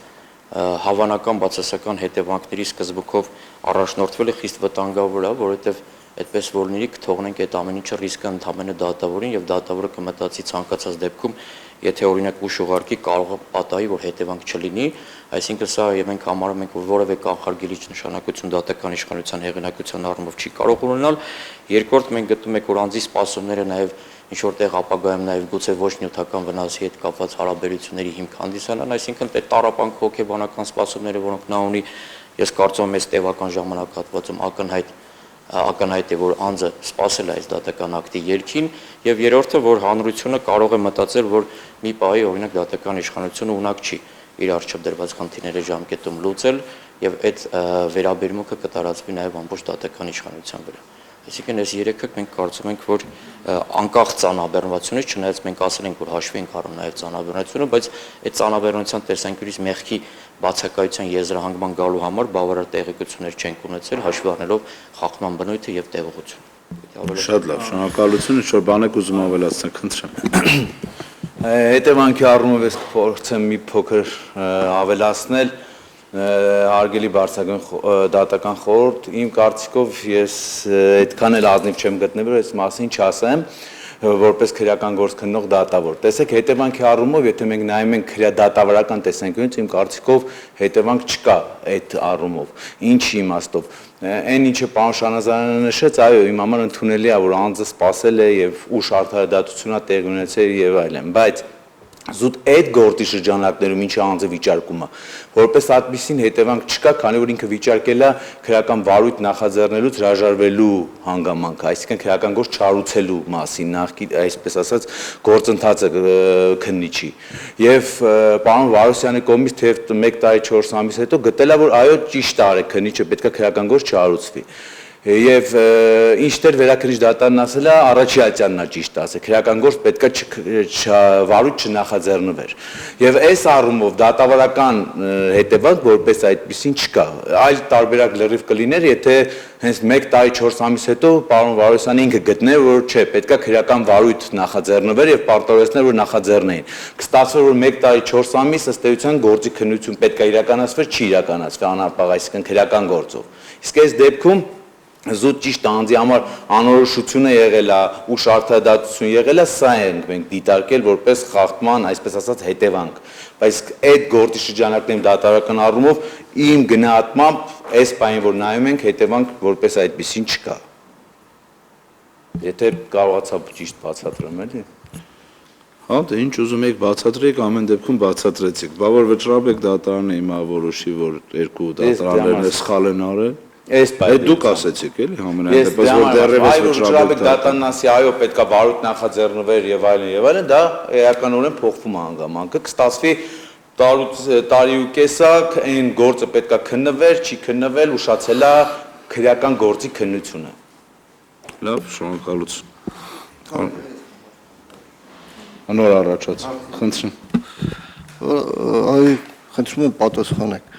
հավանական բացասական հետևանքների սկզբունքով առաջնորդվել է խիստ վտանգավոր է, որովհետև այդպես որ լինի կթողնենք այդ ամեն ինչը ռիսկը ընդհանրապես դատավորին եւ դատավորը կմտածի ցանկացած դեպքում եթե օրինակ ուշ ուղարկի կարող է պատահի որ հետևանք չլինի, այսինքն սա եւ մենք համարում ենք որ որևէ կանխարգելիչ նշանակություն դատական իշխանության հեղինակության առումով չի կարող ունենալ։ Երկրորդ մենք գտնում ենք որ անձի սպասումները նաեւ ինչ որտեղ ապագայում նաեւ գուցե ոչ նյութական վնասի հետ կապված հարաբերությունների հիմք հանդիսանան, այսինքն այդ տարապանք հոգեբանական սպասումները, որոնք նա ունի, ես կարծում եմ այս տևական ժամանակահատվածում ակնհայտ է որ անձը սпасել է այս դատական ակտի երգին եւ երրորդը որ հանրությունը կարող է մտածել որ մի պահի օրինակ դատական իշխանությունը ունակ չի իր առջև դրված խնդիրները ժամկետում լուծել եւ այդ վերաբերմունքը կտարածվի նաեւ ամբողջ դատական իշխանության վրա։ Այսինքն այս երեքը մենք կարծում ենք որ անկախ ծանրաբեռնությունից չնայած մենք ասել ենք որ հաշվի ենք առնում նաեւ ծանրաբեռնությունը, բայց այդ ծանրաբեռնության տեսանկյունից մեղքի բացակայության եզրահանգման գալու համար բավարար տեղեկություններ չենք ունեցել հաշվի առնելով խախտման բնույթը եւ տեղողությունը։ Շատ լավ, շնորհակալություն, ինչ որ բան եք ուզում ավելացնել, խնդրեմ։ Հետևանքի առումով ես կփորձեմ մի փոքր ավելացնել արգելի բարձրագույն դատական խորհուրդ իմ կարծիքով ես այդքան էլ ազնիվ չեմ գտնել որ այս մասին չասեմ որպես քրեական գործ քննող դատավոր տեսեք հետևանքի առումով եթե մենք նայում ենք քրեադատավարական տեսանկյունից իմ կարծիքով հետևանք չկա այդ առումով ինչի իմաստով այն ինչը պարոն Շանազարյանը նշեց այո իմ համար ընդունելի է որ անձը սпасել է եւ ուշ արդարադատությունա տեղ ունեցել եւ այլն բայց զուտ այդ գործի շրջանակներում ինչը անձը վիճարկում է որպես այդպեսին հետևանք չկա քանի որ ինքը վիճարկել է քրեական վարույթ նախաձեռնելուց հրաժարվելու հանգամանքը այսինքն քրեական գործ չարուցելու մասին նախքին այսպես ասած գործընթացը քննիչի եւ պարոն Վարոսյանի կողմից թեև 1 տարի 4 ամիս հետո գտել է որ այո ճիշտ է արել քննիչը պետք է քրեական գործ չարուցվի Եվ ինչ դեր վերաքննիչ դատարանն ասել է առաջիացյանն է ճիշտ ասել քրեական գործ պետքա վարույթ չնախաձեռնվեր եւ այս առումով դատավարական հետևանք որպես այդպեսին չկա այլ տարբերակ լրիվ կլիներ եթե հենց 1 տարի 4 ամիս հետո պարոն Վարոսյանը ինքը գտներ որ չէ պետքա քրեական վարույթ նախաձեռնվեր եւ պարտավորեցներ որ նախաձեռնեին կստացվեր որ 1 տարի 4 ամիս ըստ էության գործի քննություն պետքա իրականացվեր չի իրականացվի անապահ այսինքն քրեական գործով իսկ այս դեպքում զուտ ճիշտ անձի համար անորոշություն է եղել է ու շարթադատություն եղել է սա ենք մենք դիտարկել որպես խախտման այսպես ասած հետևանք բայց այդ գործի շրջանակներում դատարական առումով իմ գնահատմամբ այս բանին որ նայում ենք հետևանք որպես այդպեսին չկա եթե կարողացա ճիշտ բացատրեմ էլի Հա, դե ինչ ուզում եք բացատրեք, ամեն դեպքում բացատրեցիք։ Բա որ վճռաբեկ դատարանը հիմա որոշի, որ երկու դատարաններն սխալ են արել։ Այդ դուք ասեցիք էլի համենայն դեպս որ դեռևս վճռաբեկ դատարանն ասի այո պետքա վարույթ նախաձեռնվեր եւ այլն դա էականորեն փոխվում է հանգամանքը կստացվի տարի ու կեսակ այն գործը պետքա քննվեր չի քննվել ուշացել է քրեական գործի քննությունը Լավ շնորհակալություն Անոր առաջաց խնդրեմ Այ խնդրում եմ պատասխանեք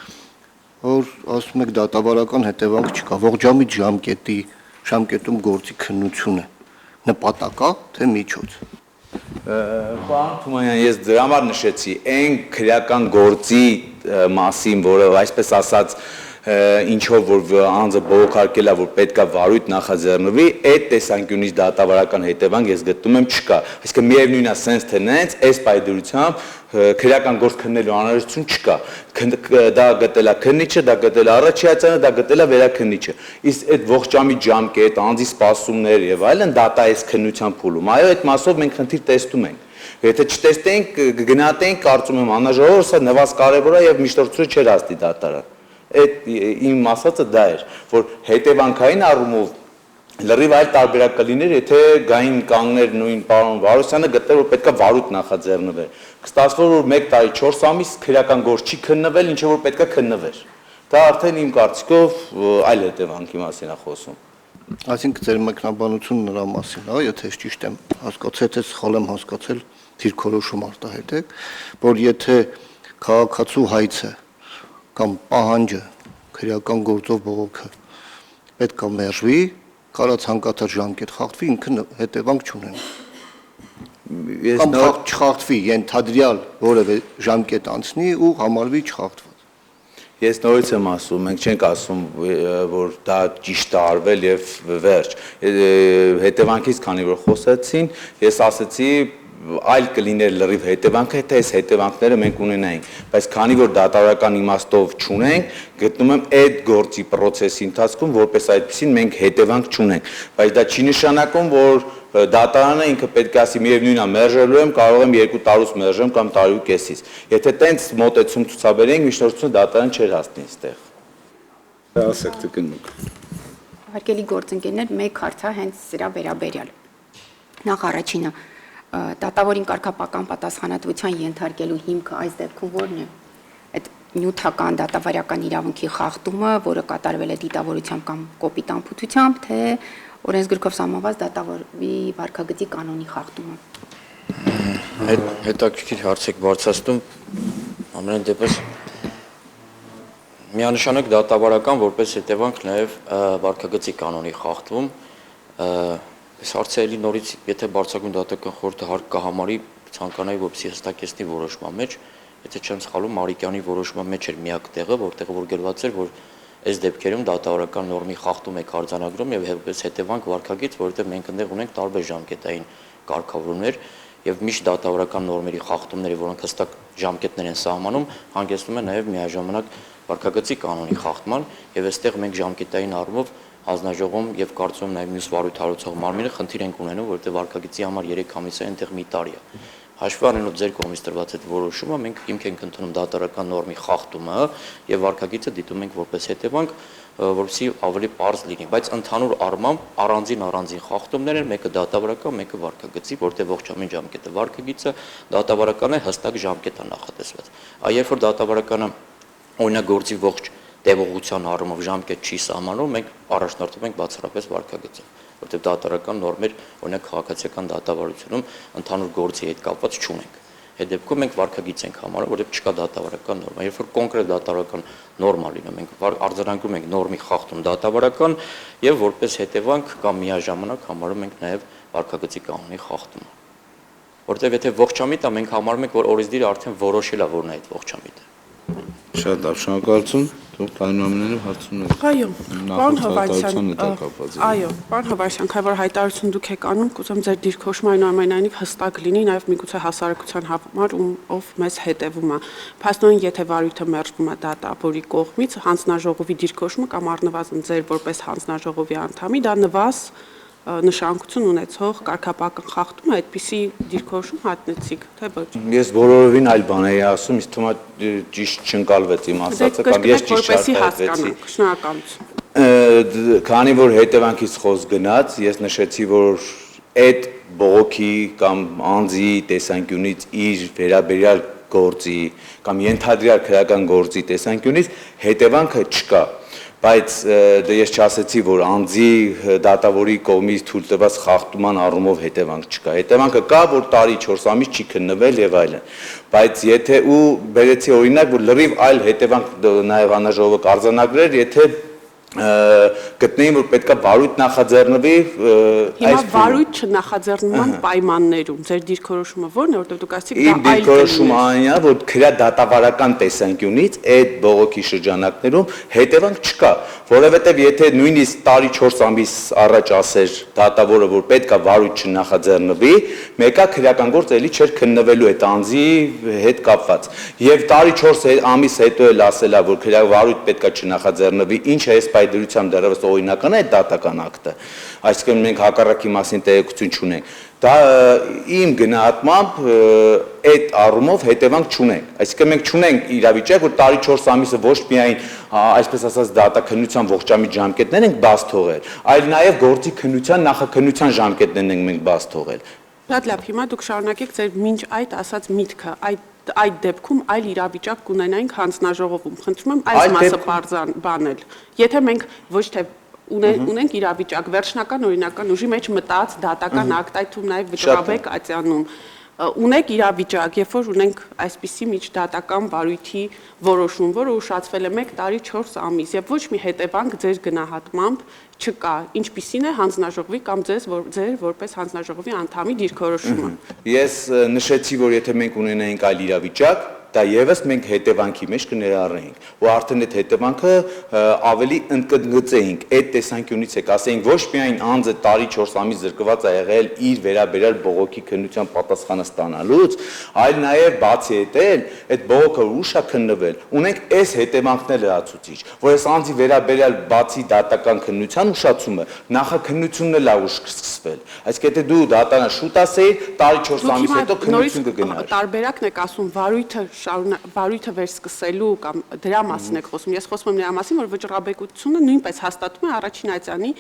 որ ասում եք դատավարական հետևանք չկա ողջամիտ ժամկետում գործի քննությունը նպատակա թե միջոց Պարոն Թումանյան ես դրա համար նշեցի այն քրեական գործի մասին որը այսպես ասած ինչով որ անձը բողոքարկել է որ պետքա վարույթ նախաձեռնվի այդ տեսանկյունից դատավարական հետևանք ես գտնում եմ չկա այսինքն միևնույն է sense թե նենց այս պայդրությամբ քրեական գործ քննելու անհրաժեշտություն չկա դա գտել է քննիչը դա գտել է առաջիացյանը դա գտել է վերաքննիչը իսկ այդ ողջամիտ ժամկետ անձի սպասումներ եւ այլն դատա այս քննության փուլում այո այդ մասով մենք խնդիր տեսնում ենք Եթե չտեսնենք գնահատենք կարծում եմ անհաջողորդ սա նվազ կարևոր է եւ միշտորցությունը չէր աստի դատարան Այդ իմ ասածը դա էր, որ հետևանքային առումով լրիվ այլ տարբերակ կլիներ, եթե գային կանգներ նույն պարոն Վարոսյանը գտներ, որ պետքա վարույթ նախաձեռնվեր։ Կստացվեր, որ 1 տարի 4 ամիս քրեական գործ չի քննվել, ինչը որ պետքա քննվեր։ Դա արդեն իմ կարծիքով այլ հետևանքի մասին է խոսում։ Այսինքն ձեր մեկնաբանությունն նրա մասին, հա, եթե ճիշտ եմ հասկացել, թե սխալ եմ հասկացել, դիրքորոշում արտահայտեք, որ եթե քաղաքացու հայցը կամ պահանջը քրեական գործով բողոքը պետք է մերժվի, կարա ցանկացած ժամկետ խախտվի, ինքը հետևանք չունենա։ Կամ չխախտվի, ենթադրյալ որևէ ժամկետ անցնի ու համարվի չխախտված։ Ես նորից եմ ասում, մենք չենք ասում, որ դա ճիշտ է արվել եւ վերջ։ Հետևանքից քանի որ խոսեցին, ես ասեցի այլ կլիներ լրիվ հետևանքը, թե այս հետևանքները մենք ունենայինք, բայց քանի որ դատարական իմաստով չունենք, գտնում եմ այդ գործի process-ի ընթացքում որպես այդպեսին մենք հետևանք չունենք, բայց դա չի նշանակում, որ դատարանը ինքը պետք է ասի միևնույնն է մերժելու եմ, կարող եմ 2 տարուց մերժեմ կամ տարի ու կեսից։ Եթե տենց մոտեցում ցուցաբերենք, միջնորդությունը դատարան չէր հասնի այստեղ։ Ասեք տկնուկ։ Հարգելի գործընկերներ, մեկ հարց է հենց սրա վերաբերյալ։ Նախ առաջինը դատավորին կարգապահական պատասխանատվության ենթարկելու հիմքը այս դեպքում ո՞րն է։ Այդ նյութական դատավարական իրավունքի խախտումը, որը կատարվել է դիտավորությամբ կամ կոպիտ անփութությամբ, թե օրենսգրքով սահմանված դատավորի վարքագծի կանոնի խախտումը։ Հետաքրքիր հարց եք բարձրացնում, ամենայն դեպս միանշանակ դատավարական որպես հետևանք նաև վարքագծի կանոնի խախտում, այս հարցը էլի նորից, եթե բարձրագույն դատական խորհուրդը հարկ կհամարի, ցանկանայի որպեսզի հստակեցնի որոշման մեջ, եթե չեմ սխալվում, Մարիկյանի որոշման մեջ էր միակ տեղը, որտեղ որ գրված էր, որ այս դեպքերում դատավարական նորմի խախտում է արձանագրում եւ որպես հետևանք վարքագիծ, որովհետեւ մենք այնտեղ ունենք տարբեր ժամկետային կարգավորումներ եւ միշտ դատավարական նորմերի խախտումները, որոնք հստակ ժամկետներ են սահմանում, հանգեցնում են նաեւ միաժամանակ վարքագծի կանոնի խախտման եւ այստեղ մենք ժամկետային առումով հանձնաժողովում եւ կարծում եմ նաեւ մյուս վարույթ հարուցող մարմինը խնդիր ենք ունենում, որովհետեւ վարքագծի համար 3 ամիս է, այնտեղ մի տարի է։ Հաշվի առնելով ձեր կողմից տրված այդ որոշումը, մենք հիմք ենք ընդունում դատարական նորմի խախտումը եւ վարքագիծը դիտում ենք որպես հետևանք, որովհետեւ ավելի པարզ լինի, բայց ընդհանուր առմամբ առանձին խախտումներ են, մեկը դատավարական, մեկը վարքագծի, որտեղ ողջամիտ ժամկետը վարքագիծը դատավարական է, հստակ ժամկետ է նախատեսված։ Երբ որ դատավարականը օրինակ գործի ողջ տևողության առումով ժամկետ չի սահմանում, մենք առաջնորդում ենք բացառապես վարքագծը, որտեղ դատարական նորմեր, օրինակ քաղաքացիական դատավարությունում ընդհանուր գործի հետ կապված չունենք։ Այդ դեպքում մենք վարքագիծ ենք համարում, որտեղ չկա դատավարական նորմա։ Երբ որ կոնկրետ դատավարական նորմա լինում, մենք արձանագրում ենք նորմի խախտում դատավարական եւ որպես հետևանք կամ միաժամանակ համարում ենք նաեւ վարքագծի կանոնի խախտումը։ Որտեղ եթե ողջամիտ է, մենք համարում ենք, որ օրենսդիրը արդեն որոշել է, որն է այդ ողջամիտը։ Շատ լավ, շնորհակալություն։ Դուք կանոններով հարցում եք։ Այո, պարոն Հովհաննիսյան, այո, պարոն Հովհաննիսյան, քանի որ հայտարարություն դուք եք անում, կուզեմ ձեր դիրքորոշումը այնուամենայնիվ հստակ լինի, նաև միգուցե հասարակության համար, ով մեզ հետևում է։ Փաստորեն, եթե վարույթը մերժվում է դատավորի կողմից, հանձնաժողովի դիրքորոշումը կամ առնվազն ձեր որպես հանձնաժողովի անդամի, դա նվազ նշանակություն ունեցող կարգապահական խախտում է, այդպիսի դիրքորոշում հայտնեցիք, թե ոչ։ Ես բոլորովին այլ բան էի ասում, ինձ թվում է ճիշտ չընկալվեց իմ ասածը, կամ ես ճիշտ չարտահայտվեցի։ Շնորհակալություն։ Քանի որ հետևանքից խոսք գնաց, ես նշեցի, որ այդ բողոքի կամ անձի տեսանկյունից իր վերաբերյալ գործի կամ ենթադրյալ քրեական գործի տեսանկյունից հետևանքը չկա։ Բայց ես չասեցի, որ անձի դատավորի կողմից թույլ տված խախտման առումով հետևանք չկա։ Հետևանքը կա, որ տարի 4 ամիս չի քննվել եւ այլն։ Բայց եթե ու բերեցի օրինակ, որ լրիվ այլ հետևանք նաեւ հանրաժողովը կարձանագրեր, եթե գտնեին, որ պետքա վարույթ նախաձեռնվի Հիմա վարույթ չնախաձեռնման պայմաններում ձեր դիրքորոշումը ո՞րն է, որտեղ դուք ասացիք Իմ դիրքորոշումը այն է, որ քրեադատավարական տեսանկյունից այդ բողոքի շրջանակներում հետևանք չկա, որովհետև եթե նույնիսկ տարի 4 ամիս առաջ ասեր դատավորը, որ պետքա վարույթ չնախաձեռնվի, մեկը քրեական գործ էլի չէր քննվելու այդ անձի հետ կապված։ Եվ տարի 4 ամիս հետո էլ ասելա, որ վարույթ պետքա չնախաձեռնվի, ինչը այս դրությամբ դեռևս օրինական է դատական ակտը, այսինքն մենք հակառակի մասին տեղեկություն չունենք։ Դա իմ գնահատմամբ այդ առումով հետևանք չունենք։ Այսինքն մենք չունենք իրավիճակ, որ տարի 4 ամիսը ոչ միայն, այսպես ասած, դատաքննության ողջամիտ ժամկետներ ենք բաց թողել, այլ նաև գործի քննության նախաքննության ժամկետներն ենք մենք բաց թողել։ Շատ լավ, հիմա դուք շարունակեք ձեր մինչ այդ ասած միտքը, այդ դեպքում այլ իրավիճակ կունենայինք հանձնաժողովում։ Խնդրում եմ այս մասը բանել։ Եթե մենք ոչ թե ունենք իրավիճակ, վերջնական օրինական ուժի մեջ մտած դատական ակտ, այդ թվում նաև վճռաբեկ Ատյանում, ունեք իրավիճակ, երբ որ ունենք այսպիսի միջդատական վարույթի որոշում, որը ուշացվել է 1 տարի 4 ամիս, եւ ոչ մի հետևանք ձեր գնահատմամբ չկա, ինչպիսին է հանձնաժողովի կամ ձեր որպես հանձնաժողովի անդամի դիրքորոշումը։ Ես նշեցի, որ եթե մենք ունենայինք այլ իրավիճակ, դա եւս մենք հետևանքի մեջ կներառեինք, ու արդեն այդ հետևանքը ավելի ընդգծեինք, այդ տեսանկյունից եք, ասեինք ոչ միայն անձը տարի 4 ամիս զրկված է եղել իր վերաբերյալ բողոքի քննության պատասխանը ստանալուց, այլ նաեւ բացի այդ բողոքը ուշ է քննվել, ունենք այս հետևանքն էլ լրացուցիչ, որ այս անձի վերաբերյալ բացի դատական քննության ուշացումը, նախաքննությունն էլ է ուշ սկսվել, այսինքն եթե դու դատանը շուտ ասեիր, տարի 4 ամիս հետո քննություն կգնար։ Տարբերակն եք ասում վարույթը վերսկսելու կամ դրա մասին եք խոսում։ Ես խոսում եմ նրա մասին, որ վճռաբեկությունը նույնպես հաստատում է առաջին այցանի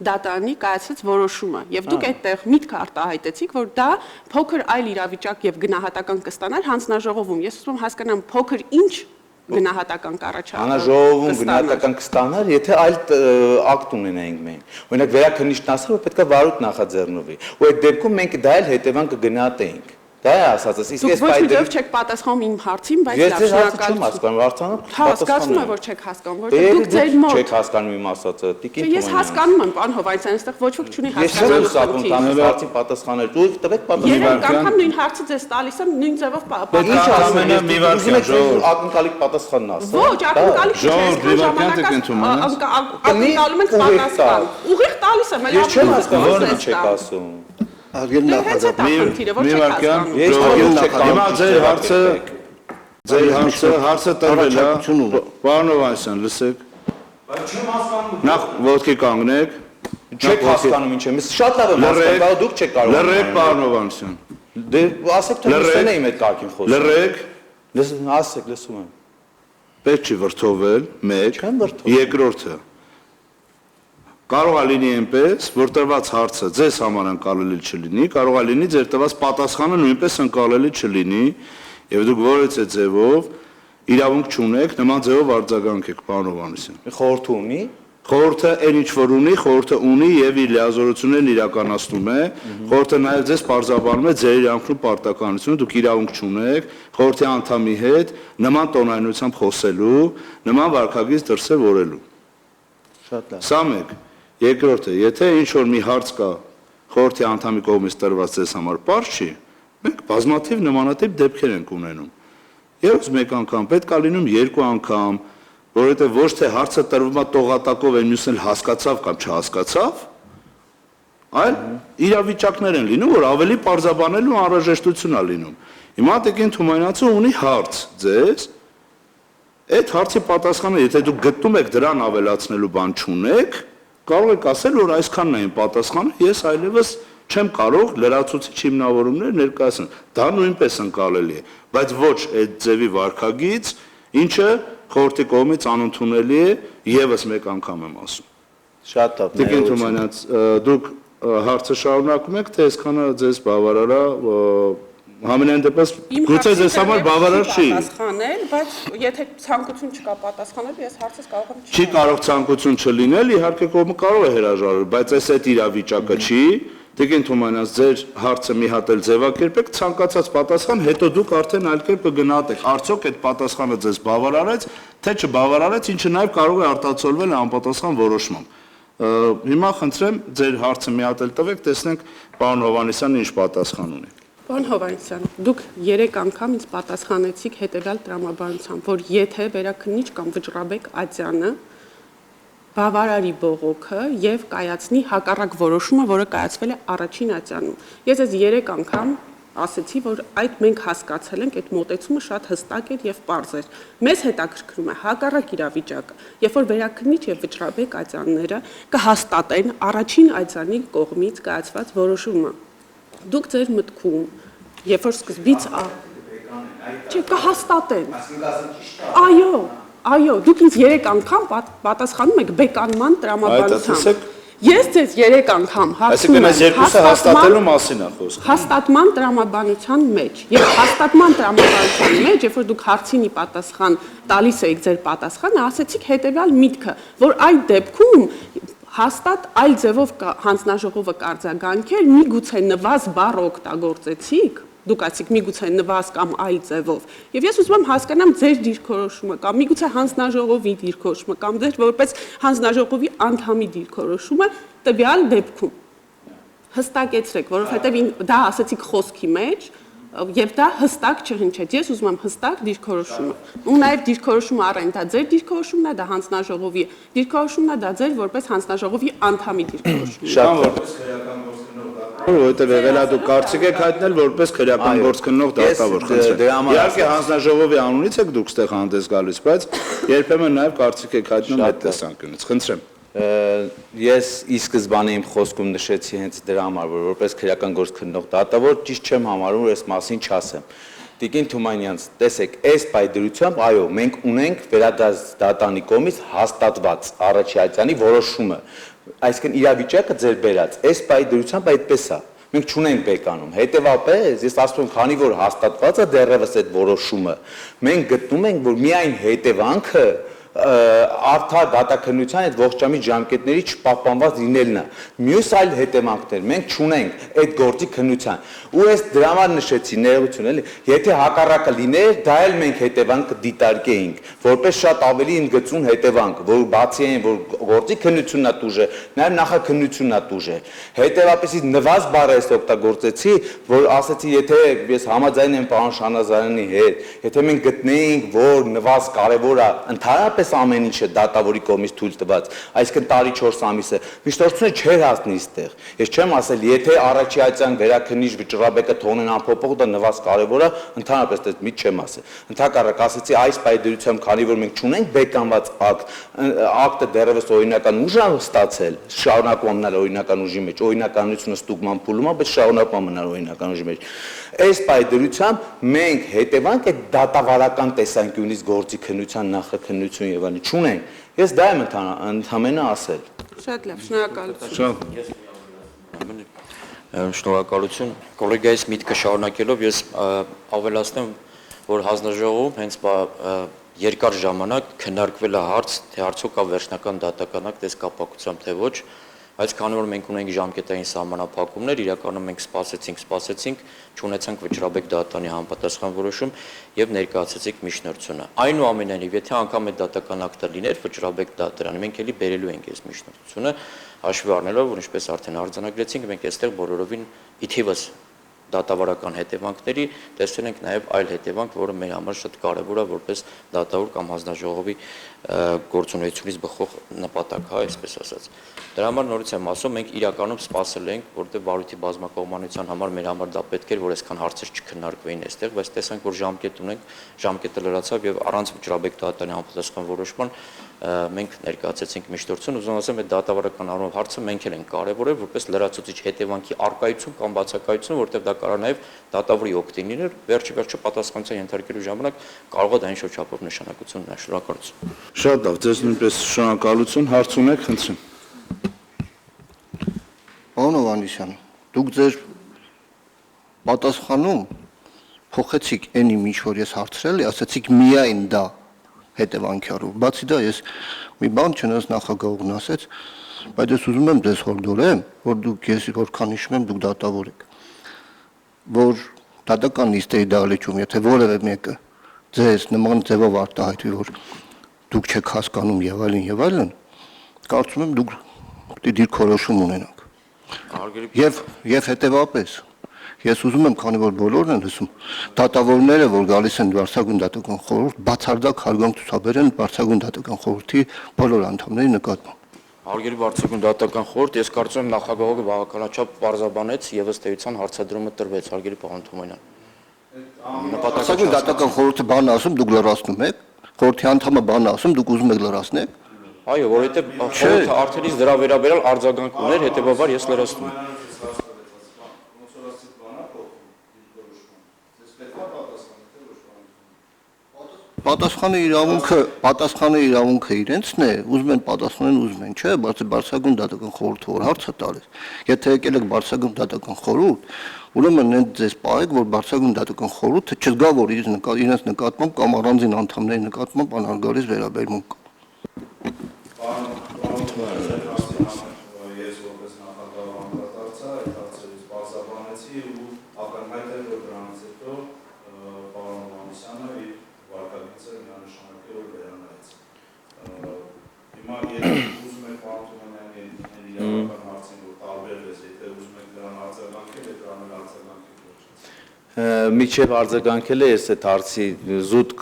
դատարանի կայացրած որոշումը։ Եվ դուք այդտեղ միտք արտահայտեցիք, որ դա փոքր այլ իրավիճակ եւ գնահատական կստանար հանձնաժողովում։ Ես ուզում եմ հասկանամ փոքր ինչ գնահատական կառաջարկում։ Հանրաժողովում գնահատական կստանար, եթե այլ ակտ ունենայինք մենք։ Օրինակ վերաքննիչն ասել, որ պետք է վարույթ նախաձեռնվի։ Ու այդ դեպքում մենք դա էլ հետևանք կգնահատեինք։ Դա է ասածս, իսկ ես պայդել։ Դուք ոչ մի չեք պատասխանում իմ հարցին, բայց լավ շնորհակալություն։ Ես հասկանում, Վարդանը հասկանում եմ, որ չեք հասկանում, որտեղ դուք ձեր մոտ չեք հասկանում իմ ասածը։ Տիկին Ես հասկանում եմ, պարոն Հովհաննիսյան, այստեղ ոչ ոք չունի հասկանալու։ Ես սակայն հարցի պատասխանել, դու տվեք պատասխան։ Երեք անգամ նույն հարցը ձեզ տալիս եմ, նույն ձևով պատասխանում։ Մի վարքյան ժողով ակնկալիք պատասխանն ասա։ Ոչ, ակնկալիք ակնկալում ենք պատասխան։ Ուղիղ տալիս եմ, ես չեմ հասկանում, ո՞րը չեք ասում։ Արգել նախագահ։ Մի վարքյան, հիմա ձեր հարցը տրվել է, պարոն Հովհաննիսյան, լսեք։ Բայց չեմ հասկանում։ Նախ ոտքի կանգնեք։ Չեք հասկանում ինչ եմ, շատ լավ եմ հասկանում, բայց դուք չեք կարող։ Լռեք, պարոն Հովհաննիսյան։ Դե ասեք թե լսեն եմ այդ կարգին խոսում։ Լրեք, Ասեք, լսում եմ։ պետք չի վրթովել, մեկ, Չեմ վրդովում։ երկրորդը։ Կարող է լինի այնպես, որ տրված հարցը ձեզ համար ընկալելի չլինի, կարող է լինի ձեր տված պատասխանը նույնպես ընկալելի չլինի, եւ դուք որևէ ձևով իրավունք չունեք նման ձևով արձագանքեք, պարոն Հովհաննիսյան։ Խորհուրդ ունի։ Խորհուրդը այն ինչ որ ունի, խորհուրդը ունի եւ իր լիազորություններն իրականացնում է, խորհուրդը նաեւ ձեզ պարզաբանում է ձեր իրավունքն ու պարտականությունը, դուք իրավունք չունեք խորհրդի անդամի հետ նման տոնայնությամբ խոսելու, նման վարքագիծ դրսևորելու։ Շատ լավ։ Սա մեկ։ Երկրորդը, եթե ինչ որ մի հարց կա խորհրդի անդամի կողմից տրված ձեզ համար պարզ չի, մենք բազմաթիվ նմանատիպ դեպքեր ենք ունենում։ Եվ մեկ անգամ պետք է լինում երկու անգամ, որովհետև ոչ թե հարցը տրվում է տողատակով են մյուսն էլ հասկացավ կամ չհասկացավ, այլ իրավիճակներ են լինում, որ ավելի պարզաբանելու անհրաժեշտություն է լինում։ Հիմա Տիկին Թումանյանը ունի հարց ձեզ, այդ հարցի պատասխանը, եթե դուք գտնում եք դրան ավելացնելու բան չունեք, կարող եք ասել, որ այսքանն է իմ պատասխանը, ես այլևս չեմ կարող լրացուցիչ հիմնավորումներ ներկայացնել։ Դա նույնպես ընկալելի է, բայց ոչ այդ ձևի վարքագիծ, ինչը խորհրդի կողմից անընդունելի է, եւս մեկ անգամ եմ ասում։ Շատ լավ։ Տիկին Թումանյան, դուք հարցը շարունակում եք, թե այսքանը ձեզ բավարար է, համենայն դեպս գուցե ձեզ համար բավարար չի։ Պատասխանել, բայց եթե ցանկություն չկա պատասխանելու, ես հարցս կարող եմ Չի կարող ցանկություն չլինել, իհարկե կողմը կարող է հրաժարվել, բայց այս այդ իրավիճակը չի։ Տիկին Թումանյան, ձեր հարցը մի հատ էլ ձևակերպեք, ցանկացած պատասխան, հետո դուք արդեն այլ կերպ կգնահատեք, արդյոք այդ պատասխանը ձեզ բավարարեց, թե չբավարարեց, ինչը նաև կարող է արտացոլվել անպատասխան որոշմամբ։ Հիմա խնդրեմ ձեր հարցը մի հատ էլ տվեք, տեսնենք պարոն Հովհաննիսյանը ինչ պատասխան ունի։ Պարոն Հովհաննիսյան, դուք 3 անգամ ինձ պատասխանեցիք հետևյալ տրամաբանությամբ, որ եթե վերաքննիչ կամ վճռաբեկ Ատյանը բավարարի բողոքը եւ կայացնի հակառակ որոշումը, որը կայացվել է առաջին Ատյանում։ Ես այս 3 անգամ ասացի, որ այդ մենք հասկացել ենք, այդ մոտեցումը շատ հստակ էր եւ պարզ էր։ Մեզ հետաքրքրում է հակառակ իրավիճակը, երբ որ վերաքննիչ եւ վճռաբեկ Ատյանները կհաստատեն առաջին Ատյանի կողմից կայացված որոշումը։ Դուք ձեր մտքում, երբ որ սկզբից կհաստատեն։ Այո, դուք ինձ 3 անգամ պատասխանում եք բեկանման տրամաբանությամբ։ Ես ձեզ 3 անգամ հարցնում եմ։ Այսինքն այս երկուսը հաստատելու մասին է խոսքը։ Հաստատման տրամաբանության մեջ։ Եվ հաստատման տրամաբանության մեջ, երբ որ դուք հարցինի պատասխան տալիս եք ձեր պատասխանը, ասացիք հետևյալ միտքը, որ այդ դեպքում հաստատ այլ ձևով հանձնաժողովը կարձագանքեր, միգուցե նվազ բառ օգտագործեցիք, դուք ասիք միգուցե նվազ կամ այլ ձևով։ Եվ ես ուզում եմ հասկանամ ձեր դիրքորոշումը կամ միգուցե հանձնաժողովի դիրքորոշումը կամ ձեր որպես հանձնաժողովի անդամի դիրքորոշումը տվյալ դեպքում։ Հստակեցրեք, որովհետև դա ասացիք խոսքի մեջ, եւ դա հստակ չհնչեց։ Ես ուզում եմ հստակ դիրքորոշումը։ Ու նաեւ դիրքորոշումը առայն դա ձեր դիրքորոշումն է, դա հանձնաժողովի դիրքորոշումն է, դա ձեր որպես հանձնաժողովի անդամի դիրքորոշումն է։ Շատ որպես քրեական գործ որովհետև եղել է դուք կարծիք եք հայտնել որպես քրեական գործ քննող դատավոր, խնդրեմ։ Իհարկե հանձնաժողովի անունից եք դուք ստեղ հանդես գալիս, բայց երբեմն նաև կարծիք եք հայտնում այդ տեսանկյունից։ Խնդրեմ։ Ես ի սկզբանե իմ խոսքում նշեցի հենց դրա համար, որ որպես քրեական գործ քննող դատավոր ճիշտ չեմ համարում, որ այս մասին չասեմ։ Տիկին Թումանյանց, տեսեք, այս պայդրությամբ, այո, մենք ունենք վերադասատանի կողմից հաստատված առաջի Ատյանի որոշումը, այսինքն իրավիճակը ձեր բերած, այս պայդրությամբ այդպես է, մենք չունենք բեկանում, հետևաբար ես ասում եմ, քանի որ հաստատված է դեռևս այդ որոշումը, մենք գտնում ենք, որ միայն հետևանքը արդար դատաքննության այդ ողջամիտ ժամկետների չպահպանված լինելն է։ Մյուս այլ հետևանքներ մենք չունենք այդ գործի քննության։ Ու ես դրա համար նշեցի ներողություն էլի, եթե հակառակը լիներ, դա էլ մենք հետևանքը դիտարկեինք, որպես շատ ավելի ընդգծուն հետևանք, որ բացի այն, որ գործի քննությունն է տուժը, նաև նախաքննությունն է տուժը։ Հետևաբար նվազ բառը ես օգտագործեցի, որ ասեցի, եթե ես համաձայն եմ պարոն Շանազարյանի հետ, եթե մենք գտնեինք, որ նվազ կարևոր է ընդհանրապես ընդհանրապես ամեն ինչը դատավորի կողմից թույլ տված, այսինքն տարի 4 ամիսը միջնորդությունը չէր հասնի այստեղ։ Ես չեմ ասել, եթե առաջիացիան վերաքննիչ վճռաբեկը թողնեն անփոփոխ, դա նվազ կարևոր է, ընդհանրապես դա մի չեմ ասել։ Ընդհակառակ ասեցի այս պայդրությամբ, քանի որ մենք չունենք բեկանված ակտը դեռևս օրինական ուժ է ստացել, շարունակում մնալ օրինական ուժի մեջ, օրինականությունը ստուգման փուլում է, բայց շարունակում մնալ օրինական ուժի մեջ։ Այս պայդրությամբ մենք հետևանք այդ դատավարական տեսանկյունից գործի քննության նախաքննություն եւ այլն չունենք։ Ես դա եմ ընդհանրապես ասել։ Շատ լավ, շնորհակալություն։ Շնորհակալություն։ Կոլեգայիս միտքը շարունակելով ես ավելացնեմ, որ հանձնաժողովում հենց երկար ժամանակ քննարկվել է հարց, թե արդյոք կա վերջնական դատական ակտ այս կապակցությամբ թե ոչ, բայց քանի որ մենք ունենք ժամկետային սահմանափակումներ, իրականում մենք սպասեցինք, չունեցանք վճռաբեկ դատանի համապատասխան որոշում եւ ներկայացրեցինք միջնորդությունը։ Այնուամենայնիվ, եթե անգամ այդ դատական ակտը լիներ վճռաբեկ դատարան, մենք էլի բերելու ենք այս միջնորդությունը, հաշվի առնելով, որ ինչպես արդեն արձանագրեցինք, մենք այստեղ բոլորովին իթիվս դատավարական հետևանքների տեսել ենք նաև այլ հետևանք, որը մեր համար շատ կարևոր է որպես դատավոր կամ հանձնաժողովի գործունեությունից բխող նպատակ, հա, այսպես ասած։ Դրա համար նորից եմ ասում, մենք իրականում սպասել ենք, որտեղ վարույթի բազմակողմանության համար մեր համար դա պետք էր, որ այսքան հարցեր չքննարկվեին այստեղ, բայց տեսանք, որ ժամկետ ունենք, ժամկետը լրացավ եւ առանց վճռաբեկ դատանի համապատասխան որոշման մենք ներկայացրեցինք միջնորդություն, ուզում ասեմ, այդ դատավարական առումով հարցը մենք էլ ենք կարևորել որպես լրացուցիչ հետևանքի առկայություն կամ բացակայություն, որտեղ դա կարող է նաև դատավորի օգտին լինել, վերջը պատասխանատվության ենթարկելու ժամանակ կարող է դա ինչ-որ չափով նշանակություն ունենալ։ Շնորհակալություն։ Շատ լավ, ձեզ նույնպես շնորհակալություն, հարց ունեք, խնդրեմ։ Պարոն Հովհաննիսյան, դուք ձեր պատասխանում փոխեցիք այն ինչ որ ես հարցրել եմ, ասացիք միայն դա հետևանքի առումով։ Բացի դա ես մի բան չնայած նախագահողն ասեց, բայց ես ուզում եմ ձեզ հորդորեմ, որ դուք ես որքան հիշում եմ, դուք դատավոր եք, որ դատական նիստերի դահլիճում, եթե որևէ մեկը ձեզ նման ձևով արտահայտվի, որ դուք չեք հասկանում եւ այլն, կարծում եմ դուք պետք է դիրքորոշում ունենաք։ Եվ հետևապես ես ուզում եմ, քանի որ բոլորն են լսում, դատավորները, որ գալիս են Վարչագույն դատական խորհուրդ, բացարձակ հարգանք ցուցաբերեն Վարչագույն դատական խորհրդի բոլոր անդամների նկատմամբ։ Հարգելի Վարչագույն դատական խորհուրդ, ես կարծում եմ նախագահողը բավականաչափ պարզաբանեց եւ ըստ էության հարցադրումը տրվեց, հարգելի պարոն Թումանյան։ Վարչագույն դատական խորհուրդը բան ասում, դուք լրացնում եք, խորհրդի անդամը բան ասում, դուք ուզում եք լրացնեք։ Այո, որովհետեւ խորհուրդը արդենից դրա վերաբերյալ արձագանք ուներ, հետեւաբար ես լրացնում եմ։ Պատասխանը իրավունքը իրենցն է, ուզում են պատասխանեն, ուզում են, չէ, բայց Վարչագույն դատական խորհուրդը որ հարցը տալիս։ Եթե եկել եք Վարչագույն դատական խորհուրդ, ուրեմն այն ձեզ պահեք, որ Վարչագույն դատական խորհուրդը չզգա, որ իրենց նկատմամբ կամ առանձին անդամների նկատմամբ անհարգալից վերաբերմունք կա։ Ես որպես նախագահ անդրադարձա, այդ հարցերից բացաբանեցի ու ակնհայտ է, որ դրանից հետո պարոն Հովհաննիսյանը իր վարկագիծը միանշանակ է որ վերանայեց։ Հիմա եթե ուզում եք պարոն Թումանյանի իրավական հարցին որ տարբերվեց, եթե ուզում եք դրան արձագանքել, դրան էլ արձագանքեք ոչ։ Միջև արձագանքել է ես այդ հարցի զուտ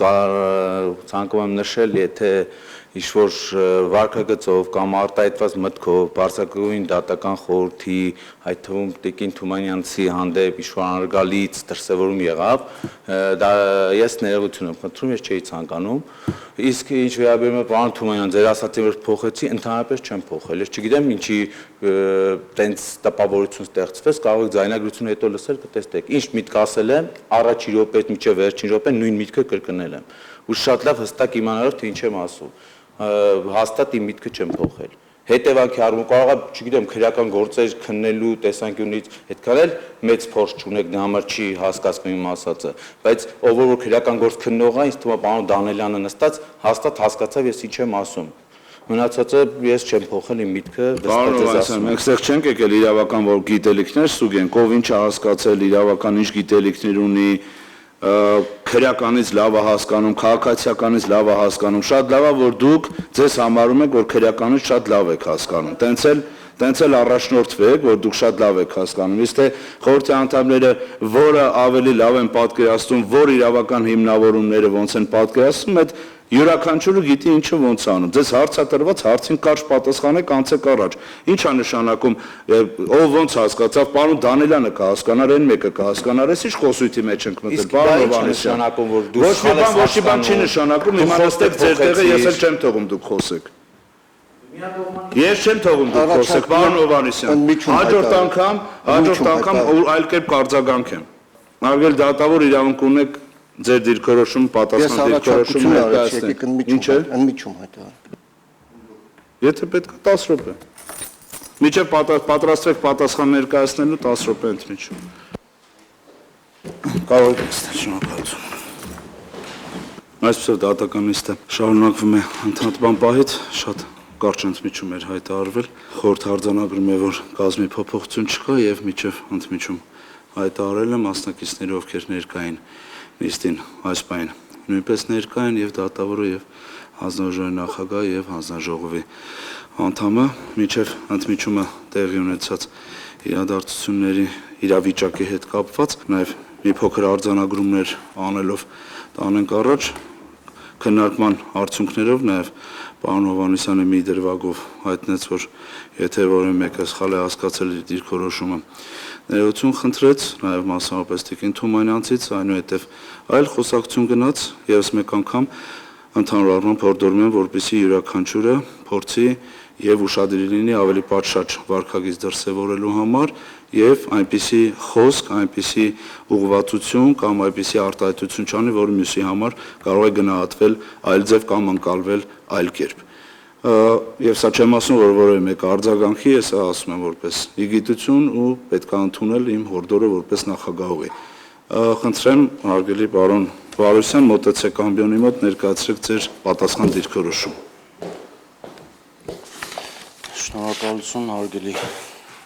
ցանկում եմ նշել, եթե ինչ-որ վարկագծով կամ արտահայտված մտքով Վարչագույն դատական խորհրդի, այդ թվում Տիկին Թումանյանցի հանդեպ ինչ-որ անարգալից դրսևորում եղավ, դա ես ներողություն եմ խնդրում, ես չէի ցանկանում։ Իսկ ինչ վերաբերում է պարոն Թումանյան, ձեր ասացին որ փոխեցի, ընդհանրապես չեմ փոխել։ Ես չգիտեմ ինչի տենց տպավորություն ստեղծվեց, կարող եք ձայնագրությունը հետո լսել, կտեսնեք։ Ինչ միտք ասել եմ, առաջին րոպեից մինչև վերջին րոպե նույն միտքը կրկնել եմ։ Ու շատ լավ հստակ իմանալով թե ինչ եմ ասում։ Հաստատ իմ միտքը չեմ փոխել։ Հետևանքի առումով կարող է, չգիտեմ, քրեական գործեր քննելու տեսանկյունից այդքան էլ մեծ փորձ չունեք, դրա համար չի հասկացնում իմ ասածը, բայց ով որ քրեական գործ քննող է, ինձ թվում է պարոն Դանելյանը նստած հաստատ հասկացավ ես ինչ եմ ասում։ Մնացածը ես չեմ փոխել իմ միտքը, Պարոն Հովհաննիսյան, մենք ստեղ չենք եկել իրավական որ գիտելիքներ ստուգենք, ով ինչ է հասկացել, իրավական ինչ գիտելիքներ ունի, քրեականից լավ է հասկանում, քաղաքացիականից լավ է հասկանում, շատ լավ է որ դուք ձեզ համարում եք որ քրեականից շատ լավ եք հասկանում, տենց էլ առաջնորդվեք որ դուք շատ լավ եք հասկանում, իսկ թե խորհրդի անդամները որը ավելի լավ են պատկերացնում, որ իրավական հիմնավորումները ոնց են պատկերացնում, այդ Յուրաքանչյուրը գիտի ինչը ոնց անում։ Ձեզ հարց է տրված, հարցին կարճ պատասխանեք, անցեք առաջ։ Ինչ է նշանակում, ով ոնց հասկացավ, պարոն Դանիելյանը կհասկանար, այն մեկը կհասկանար, ես ինչ խոսույթի մեջ ենք մտել, պարոն Հովհաննիսյան։ Որ դու Ոչ մի բան չի նշանակում, հիմա նստեք ձեր տեղը, ես էլ չեմ թողում դուք խոսեք։ Ես չեմ թողում դուք խոսեք, պարոն Հովհաննիսյան։ Հաջորդ անգամ այլ կերպ կարձագանքեմ։ Արգել դատավոր իրավունք ունեք ձեր դիրքորոշում պատասխան դիրքորոշում ներկայացնել։ Ինչ է։ Ընդմիջում հայտարարել։ Եթե պետք է 10 րոպե։ Միջև պատրաստվեք պատասխան ներկայացնելու 10 րոպե ընդմիջում։ Կարող եք ստել շնորհակալություն։ Այսպեսով դատական նիստը շարունակվում է ընդհանրական պահից, շատ կարճ ընդմիջում էր հայտարարվել։ Խորհուրդ արձանագրում է, որ կազմի փոփոխություն չկա եւ միջև ընդմիջում հայտարարել է մասնակիցները, ովքեր ներկային նիստին այս պահին նույնպես ներկա են եւ դատավորը եւ հանձնաժողովի նախագահը եւ հանձնաժողովի անդամը միջև ընդմիջումը տեղի ունեցած իրադարձությունների իրավիճակի հետ կապված նաեւ մի փոքր արձանագրումներ անելով տանենք առաջ քննարկման արդյունքներով նաեւ պարոն Հովհաննիսյանը մի դրվագով հայտնեց, որ եթե որևէ մեկը սխալ է հասկացել իր դիրքորոշումը, ներողություն խնդրեց, նաև մասնավորապես Տիկին Թումանյանցից, այնուհետև այլ խոսակցություն գնաց, եւս մեկ անգամ ընդհանուր առմամբ հորդորում եմ, որպեսզի յուրաքանչյուրը փորձի եւ ուշադիր լինի ավելի պատշաճ վարքագիծ դրսեւորելու համար եւ այնպիսի խոսք, այնպիսի ուղղվածություն կամ այնպիսի արտահայտություն չանի, որը մյուսի համար կարող է գնահատվել այլ ձև կամ ընկալվել այլ կերպ։ Եվ սա չեմ ասում, որ որևէ մեկը արձագանքի, ես ասում եմ որպես իգիտություն ու պետք է ընդունել իմ հորդորը որպես նախագահողի։ Խնդրեմ, հարգելի պարոն Վարուշյան, մոտեցեք ամբիոնի մոտ, ներկայացրեք ձեր պատասխան դիրքորոշում։ Շնորհակալություն, հարգելի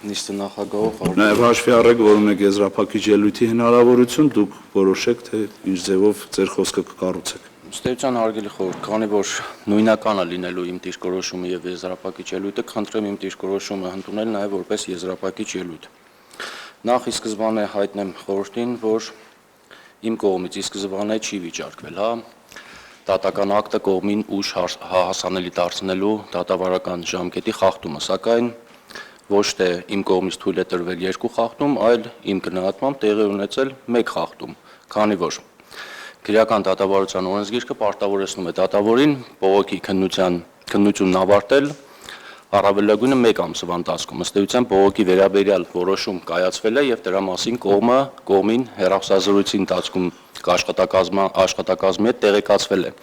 նիստի նախագահող։ Նաև հաշվի առեք, որ ունեք եզրափակիչ ելույթի հնարավորություն, դուք որոշեք, թե ինչ ձևով ձեր խոսքը կկառուցեք։ Ըստ էության, հարգելի խորհուրդ, քանի որ նույնականը լինելու իմ դիրքորոշումը եւ եզրափակիչ ելույթը, խնդրեմ իմ դիրքորոշումը ընդունել նաեւ որպես եզրափակիչ ելույթ։ Նախ ի սկզբանե հայտնեմ խորհրդին, որ իմ կողմից ի սկզբանե չի վիճարկվել, դատական ակտը կողմին ուժ հասանելի դարձնելու դատավարական ժամկետի խախտումը, սակայն ոչ թե իմ կողմից թույլ է տրվել 2 խախտում, այլ իմ գնահատմամբ տեղի ունեցել 1 խախտում, քանի որ Քրեական դատավարության օրենսգիրքը պարտավորեցնում է դատավորին բողոքի քննությունն ավարտել առավելագույնը 1 ամսվա ընթացքում։ Ըստ էության բողոքի վերաբերյալ որոշում կայացվել է եւ դրա մասին կողմին հեռախոսազրույցի ընթացքում աշխատակազմի հետ տեղեկացվել է։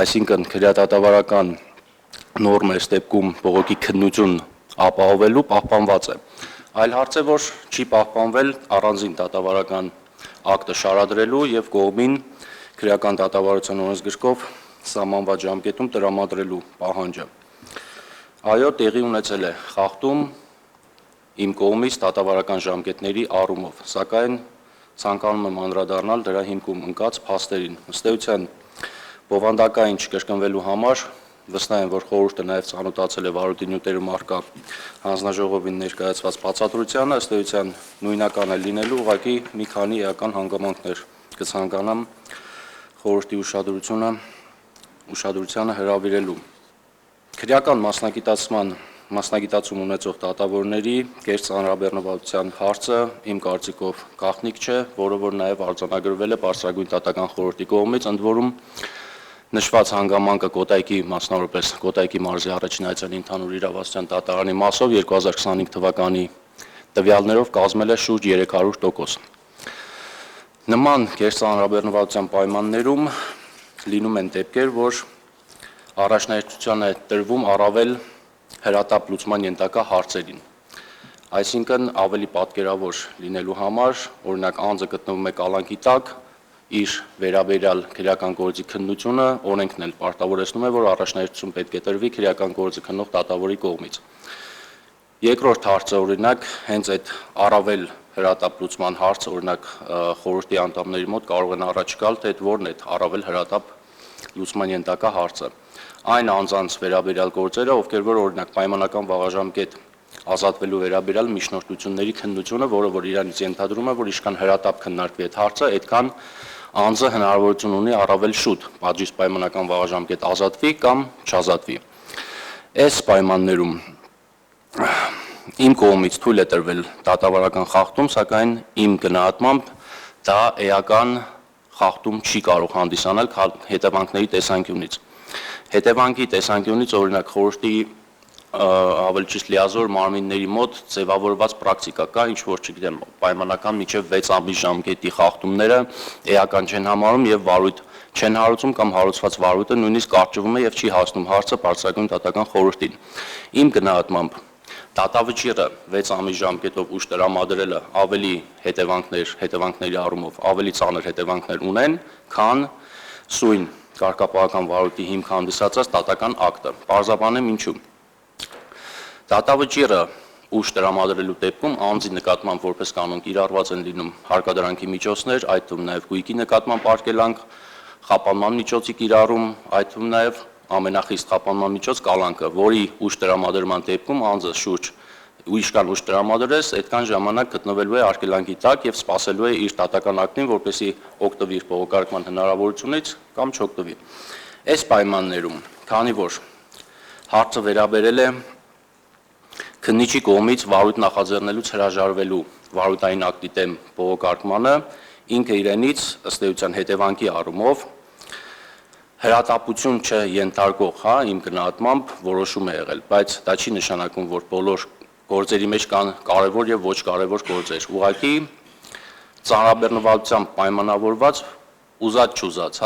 Այսինքն քրեադատավարական նորմը այս դեպքում բողոքի քննություն ապահովելու պահպանված է։ Այլ հարց է, որ չի պահպանվել առանձին դատավարական ակտը շարադրելու եւ կողմին քրեական դատավարության օրենսգրքով սահմանված ժամկետում տրամադրելու պահանջը։ Այո, տեղի ունեցել է խախտում իմ կողմից դատավարական ժամկետների առումով, սակայն ցանկանում եմ անդրադառնալ դրա հիմքում ընկած փաստերին։ Ըստ էության բովանդակային չկրկնվելու համար վստահ եմ, որ խորհուրդը նաև ծանոթացել է վարույթի նյութերում առկա հանձնաժողովին ներկայացված բացատրությանը, ըստ էության նույնական է լինելու, ուղղակի մի քանի էական հանգամանքներ կցանկանամ խորհրդի ուշադրությանը հրավիրելու։ Քրեական մասնագիտացում ունեցող դատավորների կեղծ ծանրաբեռնվածության հարցը իմ կարծիքով գաղտնիք չէ, որը որ նաև արձանագրվել է Բարձրագույն դատական խորհրդի կողմից, ընդ որում նշված հանգամանքը Կոտայքի մասնավորապես Կոտայքի մարզի առաջին այցանի ընդհանուր իրավասության դատարանի մասով 2025 թվականի տվյալներով կազմել է շուրջ 300%։ Նման կեղծ ծանրաբեռնվածության պայմաններում լինում են դեպքեր, որ առաջնահերթություն է տրվում առավել հրատապ լուծման ենթակա հարցերին։ Այսինքն ավելի պատկերավոր լինելու համար, օրինակ անձը գտնվում է կալանքի տակ, իր վերաբերյալ քրեական գործի քննությունը օրենքն էլ պարտավորեցնում է, որ առաջնահերթություն պետք է տրվի քրեական գործը քննող դատավորի կողմից։ Երկրորդ հարցը օրինակ հենց այդ առավել հրատապ լուծման հարցը օրինակ խորհրդի անդամների մոտ կարող են առաջ գալ, թե այդ որն է առավել հրատապ լուծման ենթակա հարցը։ Այն անձանց վերաբերյալ գործերը, ովքեր որ օրինակ պայմանական վաղաժամկետ ազատվելու վերաբերյալ միջնորդությունների քննությունը, որը որ իրանից ենթադրում է, որ ինչքան հրատապ քննարկվի այդ հարցը, այդքան անձը հնարավորություն ունի առավել շուտ պատժից պայմանական վաղաժամկետ ազատվի կամ չազատվի։ Այս պայմաններում իմ կողմից թույլ է տրվել դատավարական խախտում, սակայն իմ գնահատմամբ դա էական խախտում չի կարող հանդիսանալ հետևանքների տեսանկյունից։ Հետևանքի տեսանկյունից օրինակ խորհրդի ավելի ճիշտ լիազոր մարմինների մոտ ձևավորված պրակտիկա կա, ինչ որ չգիտեմ, պայմանական մինչև 6 ամիս ժամկետի խախտումները էական չեն համարում եւ վարույթ չեն հարուցում կամ հարուցված վարույթը նույնիսկ կարճվում է եւ չի հասնում հարցը բարձրագույն դատական խորհրդին։ Իմ գնահատմամբ դատավճիռը 6 ամիս ժամկետով ուժ տրամադրելը ավելի հետևանքների առումով ավելի ծանր հետևանքներ ունեն, քան սույն կարգապահական վարույթի հիմք հանդիսացած դատական ակտը։ Պարզաբանեմ ինչու։ Դատավճիռը ուժ տրամադրելու դեպքում անձի նկատմամբ որպես կանոն կիրառված են լինում հարկադրանքի միջոցներ, այդ թվում նաև գույքի նկատմամբ արգելանք, խափանման միջոցի կիրառում, այդ թվում նաև ամենախիստ խափանման միջոց կալանքը, որի ուժ տրամադրման դեպքում անձը շուրջ ինչքան ուժ տրամադրես, այդքան ժամանակ գտնվելու է արգելանքի տակ եւ սպասելու է իր դատական ակտին, որպեսզի օգտվի իր բողոքարկման հնարավորությունից կամ չօգտվի։ Այս պայմաններում, քանի որ հարցը վերաբերել է քննիչի կողմից վարույթ նախաձեռնելուց հրաժարվելու վարույթային ակտի դեմ բողոքարկմանը, ինքը իրենից ըստ էության հետևանքի առումով հրատապություն չենթարկող, իմ գնահատմամբ որոշում է եղել, բայց դա չի նշանակում, որ բոլոր գործերի մեջ կան կարևոր եւ ոչ կարևոր գործեր։ Ուղղակի ծանրաբեռնվածությամբ պայմանավորված ուզած-չուզած,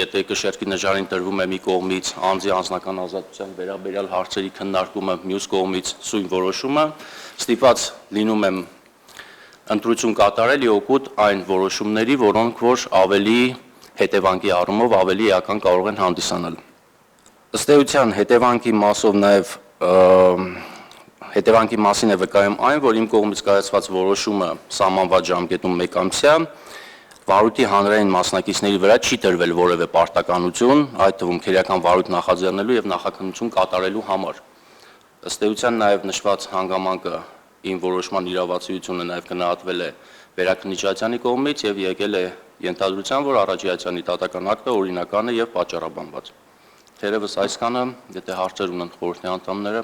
եթե կշեռքի նժարին տրվում է մի կողմից անձի անձնական ազատության վերաբերյալ հարցերի քննարկումը, մյուս կողմից սույն որոշումը, ստիպված լինում եմ ընտրություն կատարել իօգուտ այն որոշումների, որոնք որ ավելի հետևանքի առումով ավելի էական կարող են հանդիսանալ։ Ըստ էության հետևանքի մասին է վկայում այն, որ իմ կողմից կայացված որոշումը սահմանված ժամկետում մեկամսյա վարույթի հանրային մասնակիցների վրա չի տրվել որևէ պարտականություն, այդ թվում քերեական վարույթ նախաձեռնելու եւ նախաքննություն կատարելու համար։ Ըստ էության նաեւ նշված հանգամանքը իմ որոշման իրավացիությունը նաեւ գնահատվել է Վերաքննիչյանի կողմից եւ եկել է ենթադրության, որ առաջիացյանի դատական ակտը օրինական է եւ պատճառաբանված։ Թերևս այսքանը, եթե հարցեր ունեն խորհրդի անդամները։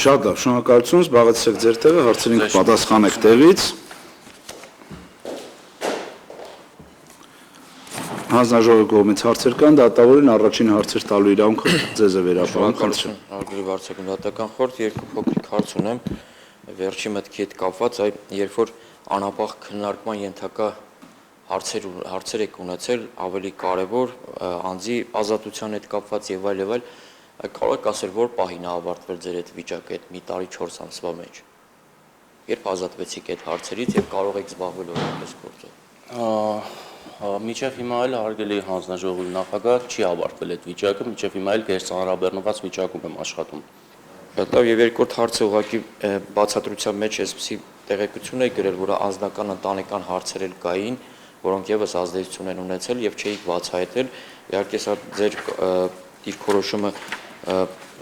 Շատ լավ, շնորհակալություն, զբաղեցեք ձեր տեղը, հարցերին կպատասխանեք տեղից։ Հանձնաժողովի կողմից հարցեր կան, դատավորին առաջին հարցեր տալու իրավունքը ձեզ է վերապահում, խնդրում։ Հարգելի վարչական դատական խորհուրդ, երկու փոքրիկ հարց ունեմ, վերջի մտքի հետ կապված, երբ որ անապահ քննարկման ենթակա հարցեր եք ունեցել, ավելի կարևոր անձի ազատության հետ կապված եւ այլ, կարող եք ասել, որ պահին է ավարտվել ձեր այդ վիճակը, այդ մի տարի 4 ամսվա մեջ։ Երբ ազատվեցիք այդ հարցերից եւ կարող եք զբաղվել որպես գործով։ Միջև հիմա էլ հարգելի հանձնաժողովի նախագահ չի ավարտվել այդ վիճակը, միջև հիմա էլ կես ծանրաբեռնված վիճակում եմ աշխատում։ Դա եւ երկրորդ հարցը ուղղակի բացատրության մեջ էսպիսի տեղեկություն է գրել, որ անձնական ընտանեկան հարցեր էլ կային, որոնք եւս ազդեցություն են ունեցել եւ չէիք բացահայտել։ Իհարկե սա ձեր դիրքորոշումը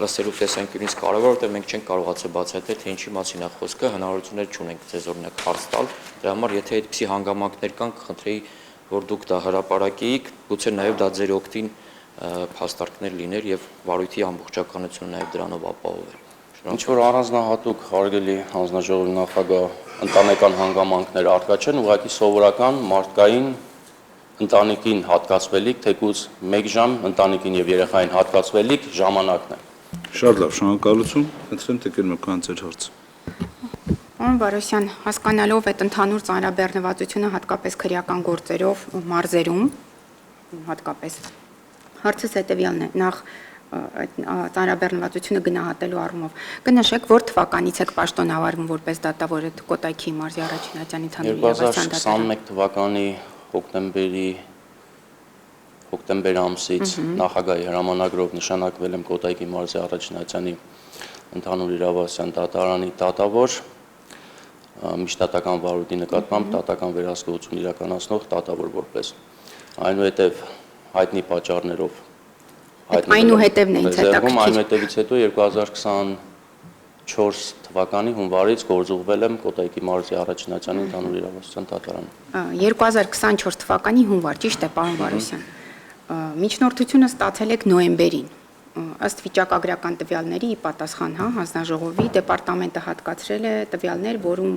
լսելու տեսանկյունից կարևոր է, որտեղ մենք չենք կարողացել բացահայտել, թե ինչի մասին է խոսքը, հնարավորություններ չունենք ձեզ օրինակ հարց տալ։ Դրա համար եթե այդպիսի հանգամանքներ կան, կխնդրեի, որ դուք դա հրապարակեիք, գուցե նաեւ դա ձեր օգտին փաստարկներ լիներ եւ վարույթի ամբողջականությունը նաեւ դրանով ապահովել։ Ինչ որ առանձնահատուկ հարգելի հանձնաժողովի նախագահ ընտանեկան հանգամանքներ արկա չեն, ուղղակի սովորական մարդկային ընտանիքին հատկացվելիք, թեկուզ 1 ժամ ընտանիքին եւ երեխային հատկացվելիք ժամանակն է։ Շատ լավ, շնորհակալություն, խնդրեմ թե կերմական ձեր հարցը։ Պարոն Բարոսյան, հասկանալով այդ ընդհանուր ծանրաբեռնվածությունը հատկապես քրեական գործերով մարզերում, հատկապես հարցս հետևյալն է, նախ ծանրաբեռնվածությունը գնահատելու առումով կնշեք, որ թվականից եք պաշտոնավարվում որպես դատավոր այդ Կոտայքի մարզի առաջնահատյանի ընդհանուր իրավասության դատարան։ 2021 թվականի հոկտեմբեր ամսից նախագահի հրամանագրով նշանակվել եմ Կոտայքի մարզի առաջնահատյանի ընդհանուր իրավասության դատարանի դատավոր, միջդատական վարույթի նկատմամբ դատական վերահսկողություն իրականացնող դատավոր որպես։ Այնուհետև հայտնի պատճառներով այնուհետևն է ինձ հետաքրքիր։ Այնուհետևից հետո 2024 2004 թվականի հունվարից գործուղվել եմ Կոտայքի մարզի առաջնացանի ընդհանուր իրավասության դատարանում։ 2024 թվականի հունվար, ճիշտ է, պարոն Վարոսյան։ Միջնորդությունը ստացել եք նոյեմբերին։ Ըստ վիճակագրական տվյալների ի պատասխան հանձնաժողովի դեպարտամենտը հատկացրել է տվյալներ, որում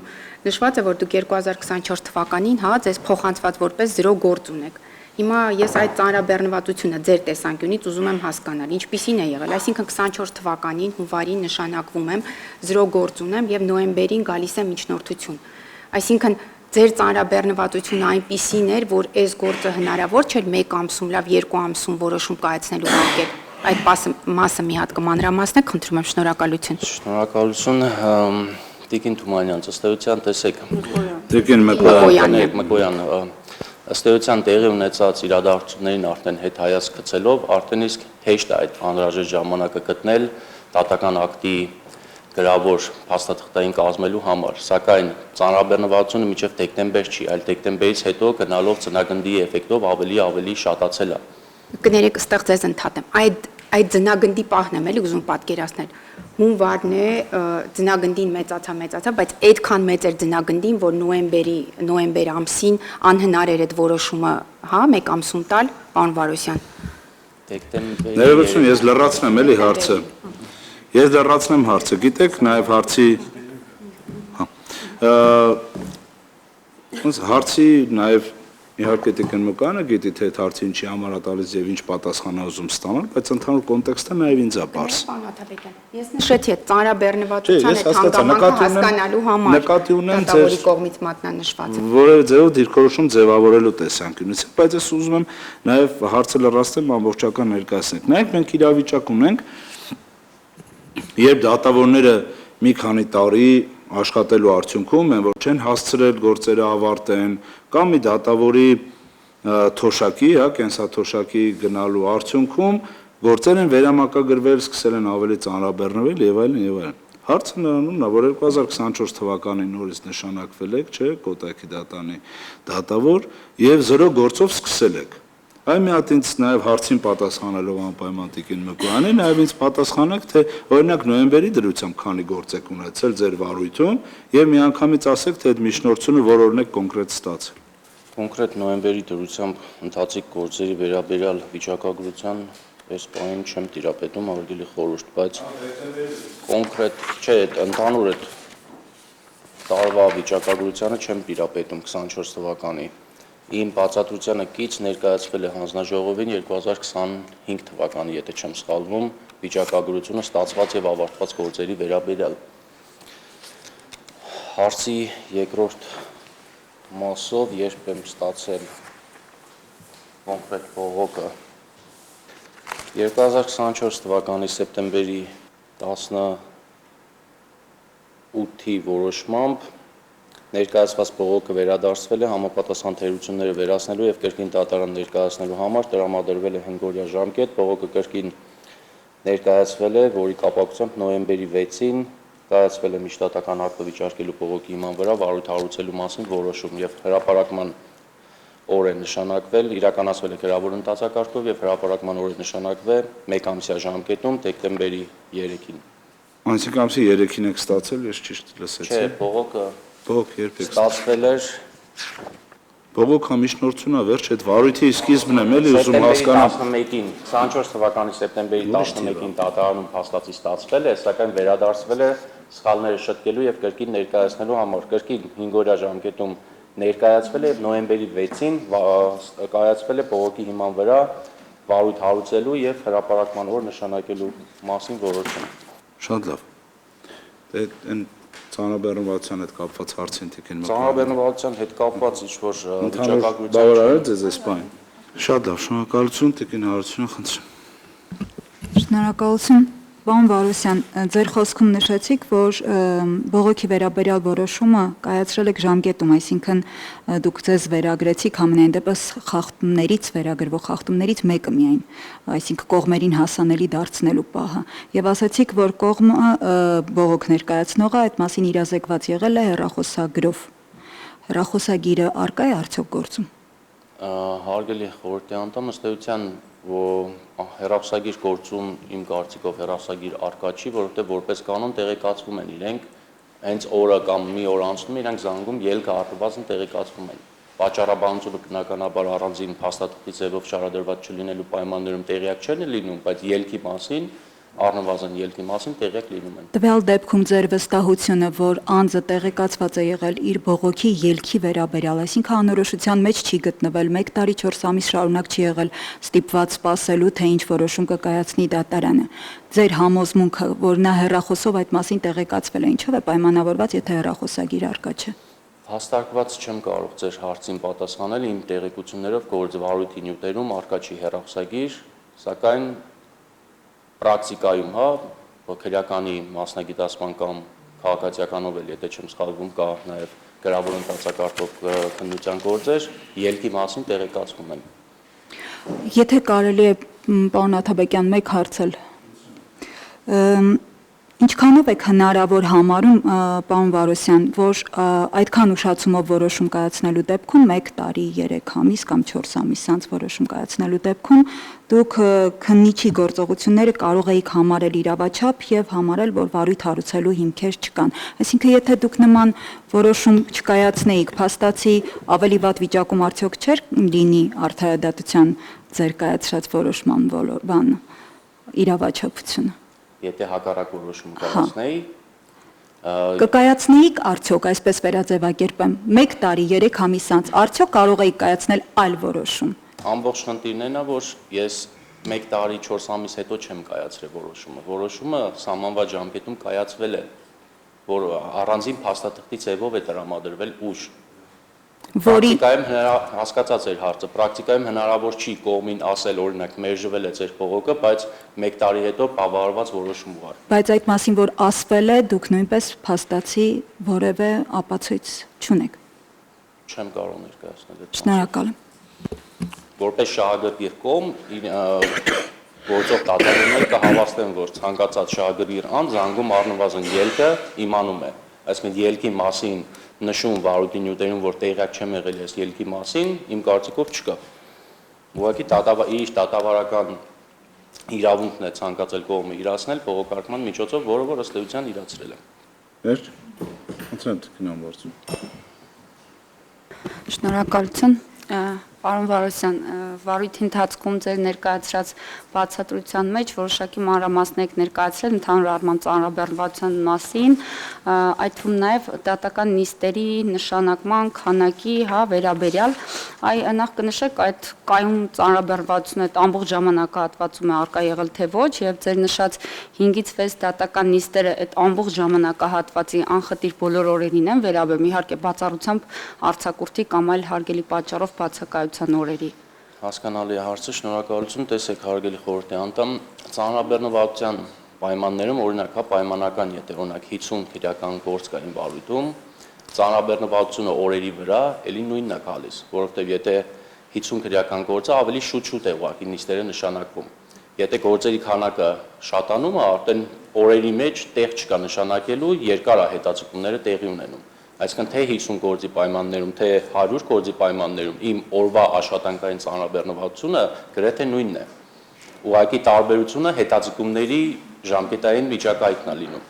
նշված է, որ դուք 2024 թվականին ձեզ փոխանցված որպես 0 գործ ունեք։ Հիմա ես այդ ծանրաբեռնվածությունը ձեր տեսանկյունից ուզում եմ հասկանալ, ինչպիսին է եղել, այսինքն 24 թվականին հունվարին նշանակվում եմ 0 գործ ունեմ եւ նոյեմբերին գալիս է միջնորդություն։ Այսինքն ձեր ծանրաբեռնվածությունը այնպիսին էր, որ այս գործը հնարավոր չէր 1 ամսում, լավ 2 ամսում որոշում կայացնելու արկել։ Այդ մասը մի հատ կմանրամասնեք, խնդրում եմ, շնորհակալություն։ Շնորհակալություն Տիկին Թումանյան, ըստ էության տեսեք։ Տիկին Մկոյան, ըստ էության տեղի ունեցած իրադարձություններին արդեն հետ հայացք գցելով, արդեն իսկ հեշտ է այդ անհրաժեշտ ժամանակը գտնել դատական ակտի գրավոր փաստաթղթային կազմելու համար, սակայն ծանրաբեռնվածությունը մինչև դեկտեմբեր չի, այլ դեկտեմբերից հետո գնալով ծնագնդի էֆեկտով ավելի շատացել է։ Կներեք, ստեղ ձեզ ընդհատեմ։ Այդ ծնագնդի պահն եմ էլի ուզում պատկերացնել։ Հունվարն է ծնագնդին մեծացա, բայց այդքան մեծ էր ծնագնդին, որ նոյեմբեր ամսին անհնար էր այդ որոշումը, 1 ամսում տալ, պարոն Վարոսյան։ Ներողություն, ես լրացնեմ էլի հարցը։ Գիտեք, նաև հարցի նաև իհարկե Տիկին Մկոյանը գիտի, թե այդ հարցը ինչի համար է տալիս եւ ինչ պատասխան է ուզում ստանալ, բայց ընդհանուր կոնտեքստը նաև ինձ է բարձ։ Պարոն Աթաբեկյան, ես նշեցի այդ ծանրաբեռնվածության այդ հանգամանքը հասկանալու համար, նկատի ունեմ դատավորի կողմից մատնանշված։ Որևէ ձևով դիրքորոշում ձևավորելու տեսանկյունից, բայց ես ուզում եմ նաև հարցը լրացնեմ, ամբողջական ներկայացնենք։ Նայեք, մենք իրավիճակ ունենք, երբ դատավորները մի քանի տարի աշխատելու արդյունքում են, որ չեն հասցրել գործերը ավարտեն, կամ մի դատավորի թոշակի, կենսաթոշակի գնալու արդյունքում գործեր են վերամակագրվել, սկսել են ավելի ծանրաբեռնվել եւ այլն։ Հարցը նրանումն է, որ 2024 թվականին նորից նշանակվել եք, չէ, Կոտայքի դատանի դատավոր եւ 0 գործով սկսել եք։ Այ մի հատ ինձ նաև հարցին պատասխանելով անպայման Տիկին Մկոյանի, նաև ինձ պատասխանեք, թե օրինակ նոյեմբերի դրությամբ քանի գործ եք ունեցել ձեր վարույթում եւ միանգամից ասեք, թե այդ միջնորդությունը որորն եք կոնկրետ ստացել։ Կոնկրետ նոյեմբերի դրությամբ ընթացիկ գործերի վերաբերյալ վիճակագրության այս պահին չեմ տիրապետում, արգելի խորհուրդ, բայց կոնկրետ չէ, ընդհանուր այդ տարվա վիճակագրությանը չեմ տիրապետում 24 թվականի։ Իմ բացատրությանը կից ներկայացվել է հանձնաժողովին 2025 թվականի, եթե չեմ սխալվում, վիճակագրությունը ստացված եւ ավարտված գործերի վերաբերյալ։ Հարցի երկրորդ մասով երբ եմ ստացել կոնկրետ բողոքը 2024 թվականի սեպտեմբերի 18-ի որոշմամբ ներկայացված բողոքը վերադարձվել է համապատասխան թերությունները վերացնելու եւ կրկին դատարան ներկայացնելու համար տրամադրվել է 5 օրյա ժամկետ, բողոքը կրկին ներկայացվել է, որի կապակցությամբ նոյեմբերի 6-ին կայացվել է միջդատական ակտը վիճարկելու բողոքի հիման վրա վարույթ հարուցելու մասին որոշում եւ հրապարակման օր է նշանակվել, իրականացվել է գրավոր ընթացակարգով եւ հրապարակման օրը նշանակվել 1 ամսյա ժամկետում դեկտեմբերի 3-ին։ Այսինքն ամսի 3-ին եք ստացել, ես ճիշտ լսեցի։ Չէ, բողոքը երբ եք ստացվել էր բողոքը միջնորդությունա վերջ այդ վարույթի սկիզբն եմ էլի ուզում հասկանալ 11-ին 24 թվականի սեպտեմբերի 11-ին դատարանում փաստացի ստացվել է, սակայն վերադարձվել է սխալները շտկելու եւ կրկին ներկայացնելու համար, կրկին 5 օրյա ժամկետում ներկայացվել է եւ նոյեմբերի 6-ին կայացվել է բողոքի հիման վրա վարույթ հարուցելու եւ հրապարակման օր նշանակելու մասին որոշում։ Շատ լավ։ Դե ծանրաբեռնվածության հետ կապված հարցին Տիկին Մկոյան։ Ծանրաբեռնվածության հետ կապված ինչ-որ վիճակագրության բավարարել ձեզ այս բան։ Շատ լավ, շնորհակալություն Տիկին Հարությունը, խնդրեմ։ Շնորհակալություն։ Պարոն Վարոսյան, ձեր խոսքում նշեցիք, որ բողոքի վերաբերյալ որոշումը կայացրել եք ժամկետում, այսինքն դուք ձեզ վերագրեցիք ամենայն դեպս խախտումներից վերագրվող խախտումներից մեկը միայն, այսինքն կողմերին հասանելի դարձնելու պահը, եւ ասացիք, որ կողմը բողոք ներկայացնողը այդ մասին իրազեկված եղել է հեռախոսագրով։ Հեռախոսագիրը արկա է արդյոք գործում։ Հարգելի խորհրդի անդամ, ըստ էության հեռախոսագիր գործում իմ կարծիքով հեռախոսագիր արկա չի, որովհետև որպես կանոն տեղեկացվում են իրենք, հենց օրը կամ մի օր անցնում իրենք զանգում ելքը առնվազն տեղեկացվում են։ Պատճառաբանությունը բնականաբար առանձին փաստաթղթի ձևով շարադրված չլինելու պայմաններում տեղյակ չեն լինում, բայց ելքի մասին առնվազն ելքի մասին տեղյակ լինում են։ Տվյալ դեպքում ձեր վստահությունը, որ անձը տեղեկացված է եղել իր բողոքի ելքի վերաբերյալ, այսինքն անորոշության մեջ չի գտնվել, 1 տարի 4 ամիս շարունակ չի եղել ստիպված սպասելու, թե ինչ որոշում կկայացնի դատարանը։ Ձեր համոզմունքը, որ նա հեռախոսով այդ մասին տեղեկացվել է, ինչով է պայմանավորված, եթե հեռախոսագիր արկա չէ։ Հաստարկված չեմ կարող ձեր հարցին պատասխանել, իմ տեղեկություններով գործվարույթի նյութերում արկա չի հեռախոսագիր, սակայն պրակտիկայում, քրեականի մասնագիտացման կամ քաղաքացիականով էլ, եթե չեմ սխալվում, կա նաև գրավոր ընթացակարգով քննության գործեր, ելքի մասին տեղեկացվում են։ Եթե կարելի է, պարոն Աթաբեկյան, մեկ հարցել, ինչքանով եք հնարավոր համարում, պարոն Վարոսյան, որ այդքան ուշացումով որոշում կայացնելու դեպքում 1 տարի 3 ամիս կամ 4 ամիս անց որոշում կայացնելու դեպքում դուք քննիչի գործողությունները կարող եք համարել իրավաչափ եւ համարել, որ վարույթ հարուցելու հիմքեր չկան։ Այսինքն, եթե դուք նման որոշում չկայացնեիք, փաստացի ավելի վատ վիճակում արդյոք չէր լինի արդարադատության ձեր կայացրած որոշման իրավաչափությունը։ Եթե հակառակ որոշում կայացնեի, կկայացնեիք արդյոք, այսպես վերաձևակերպեմ, 1 տարի 3 ամիս անց արդյոք կարող էիք կայացնել այլ որոշում։ Ամբողջ խնդիրն այն է, որ ես 1 տարի 4 ամիս հետո չեմ կայացրել որոշումը։ Որոշումը սահմանված ժամկետում կայացվել է, որ առանձին փաստաթղթի ձևով է տրամադրվել ուշ։ Պրակտիկայում հասկացած էր հարցը, պրակտիկայում հնարավոր չի կողմին ասել, օրինակ, մերժվել է ձեր բողոքը, բայց 1 տարի հետո բավարարված որոշում ուղղել։ Բայց այդ մասին, որ ասվել է, դուք նույնպես փաստացի որևէ ապացույց չունեք։ Չեմ կարող ներկայացնել այդ։ Շնորհակալ եմ։ Որպես շահագրգիռ կողմ գործող դատավորները կհավաստեն, որ ցանկացած շահագրգիռ անձ զանգում առնվազն ելքը իմանում է։ Այսինքն ելքի մասին նշում վարույթի նյութերում, որ տեղյակ չեմ եղել ես ելքի մասին, իմ կարծիքով չկա։ Ուղղակի իր դատավարական իրավունքն է ցանկացել կողմը իրացնել բողոքարկման միջոցով, որը որ ըստ էության իրացրել է։ Վերջ։ Ընտրենք գնամ գործում։ Շնորհակալություն։ Պարոն Վարոսյան, վարույթի ընթացքում ձեր ներկայացրած բացատրության մեջ որոշակի մանրամասներ եք ներկայացրել ընդհանուր առմամբ ծանրաբեռնվածության մասին, այդ թվում նաև դատական նիստերի նշանակման քանակի, վերաբերյալ, նախ կնշեք այդ կայուն ծանրաբեռնվածությունը այդ ամբողջ ժամանակահատվածում է արկա եղել թե ոչ, եւ ձեր նշած 5-ից 6 դատական նիստերը այդ ամբողջ ժամանակահատվածի անխտիր բոլոր օրերին են վերաբերում, իհարկե բացառությամբ արձակուրդի կամ այլ հարգելի պատճառով բացակայության օրերի։ Հասկանալի է հարցը, շնորհակալություն, տեսեք հարգելի խորհրդի անդամ, ծանրաբեռնվածության պայմաններում օրինակ պայմանական, եթե օրինակ 50 քրեական գործ կա իմ վարույթում, ծանրաբեռնվածությունը օրերի վրա էլի նույնն է գալիս, որովհետև եթե 50 քրեական գործը ավելի շուտ է ուղղակի նիստերը նշանակվում։ Եթե գործերի քանակը շատանում է, արդեն օրերի մեջ տեղ չկա նշանակելու, երկար է հետաձգումները տեղի ունենում։ Այսինքն թե 50 գործի պայմաններում, թե 100 գործի պայմաններում իմ օրվա աշխատանքային ծանրաբեռնվածությունը գրեթե նույնն է։ Ուղղակի տարբերությունը հետաձգումների ժամկետային վիճակայքն է լինում։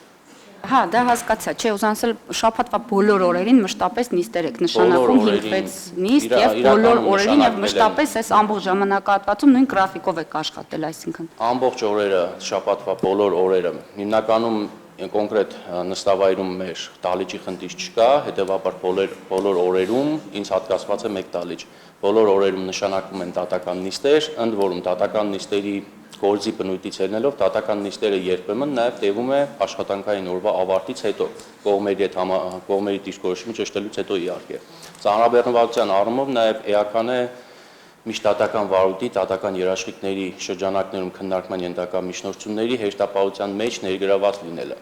Դա հասկացա, չէ, ուզում ասել շաբաթվա բոլոր օրերին մշտապես նիստեր եք նշանակում 5-6 նիստ եւ բոլոր օրերին եւ մշտապես այս ամբողջ ժամանակահատվածում նույն գրաֆիկով եք աշխատել, այսինքն։ Ամբողջ օրերը, շաբաթվա բոլոր օրերը, հիմնականում կոնկրետ նստավայրում մեր դալիճի խնդիր չկա, հետևաբար բոլոր օրերում ինձ հատկացված է 1 դալիճ։ Բոլոր օրերում նշանակվում են դատական նիստեր, ընդ որում դատական նիստերի գործի բնույթից ելնելով դատական նիստերը երբեմն նաև տևում է աշխատանքային օրվա ավարտից հետո, կողմերի դիրքորոշումը ճշտելուց հետո իհարկե։ Ծանրաբեռնվածության առումով նաև էական է միջդատական վարույթի, դատական երաշխիքների շրջանակներում քննարկման ենթակա միջնորդությունների հեշտապահության մեջ ներգրաված լինելը։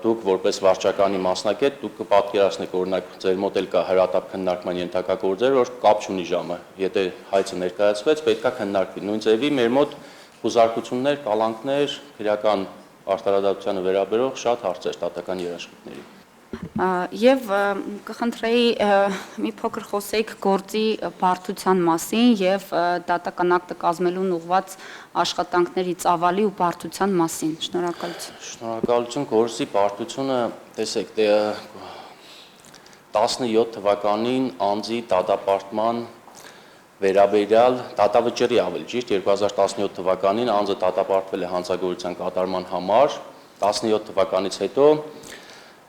Դուք որպես վարչականի մասնակետ դուք կպատկերացնեք օրինակ ձեր մոտ էլ կա հրատապ քննարկման ենթակա գործեր, որ կապ չունի ժամը, եթե հայցը ներկայացվեց, պետքա քննարկվի։ Նույն ձևի մեր մոտ խուզարկություններ, կալանքներ, քրեական արտարադատությանը վերաբերող շատ հարցեր դատական երաշխիքների։ Եվ կխնդրեի մի փոքր խոսեիք գործի բարդության մասին եւ դատական ակտը կազմելուն ուղղված աշխատանքների ծավալի ու բարդության մասին։ Շնորհակալություն։ Շնորհակալություն, գործի բարդությունը, տեսեք, 17 թվականին անձի դատապարտման վերաբերյալ դատավճռի ավելի ճիշտ 2017 թվականին անձը դատապարտվել է հանցագործության կատարման համար, 17 թվականից հետո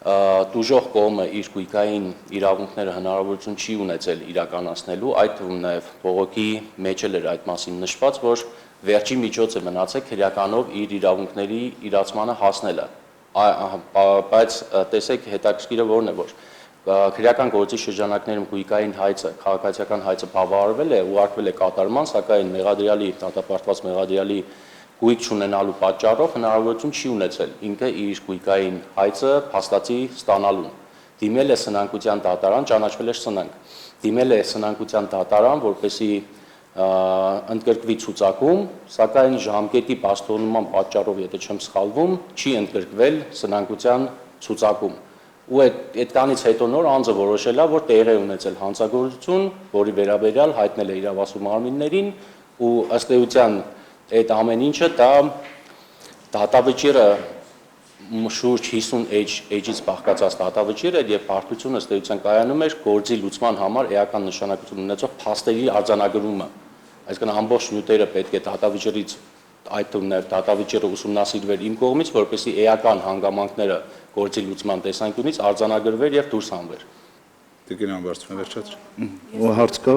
դուժող կողմը իր գույքային իրավունքները հնարավորություն չի ունեցել իրականացնելու, այդ թվում նաև բողոքի մեջ էր այդ մասին նշված, որ վերջի միջոցը մնացել քրեականով իր իրավունքների իրացմանը հասնելը, բայց տեսեք հետաքրքիրը որն է, որ քրեական գործի շրջանակներում գույքային հայցը, քաղաքացիական հայցը բավարարվել է, ուղարկվել է կատարման, սակայն մեղադրյալի դատապարտված մեղադրյալի գույք չունենալու պատճառով հնարավորություն չի ունեցել ինքը իր գույքային հայցը փաստացի ստանալուն։ Դիմել է սնանկության դատարան, ճանաչվել է սնանկ։ Դիմել է սնանկության դատարան, որպեսզի ընդգրկվի ցուցակում, սակայն ժամկետի բացթողնման պատճառով, եթե չեմ սխալվում, չի ընդգրկվել սնանկության ցուցակում։ Ու այդքանից հետո նոր անձը որոշել է, որ տեղի է ունեցել հանցագործություն, որի վերաբերյալ հայտնել է իրավասու մարմիններին ու ըստ էության այդ ամեն ինչը դա դատավճիռը շուրջ 50 էջից բաղկացած դատավճիռ էր եւ բարդությունը ըստ էության կայանում էր գործի լուծման համար էական նշանակություն ունեցող փաստերի արձանագրումը։ Այսինքն ամբողջ նյութերը պետք է դատավճիռից այդ թվում նաև դատավճիռը ուսումնասիրվեր իմ կողմից, որպեսզի էական հանգամանքները գործի լուծման տեսանկյունից արձանագրվեր եւ դուրս հանվեր։ Տիկին Ամբարձում վերջացրի։ Ու հարց կա։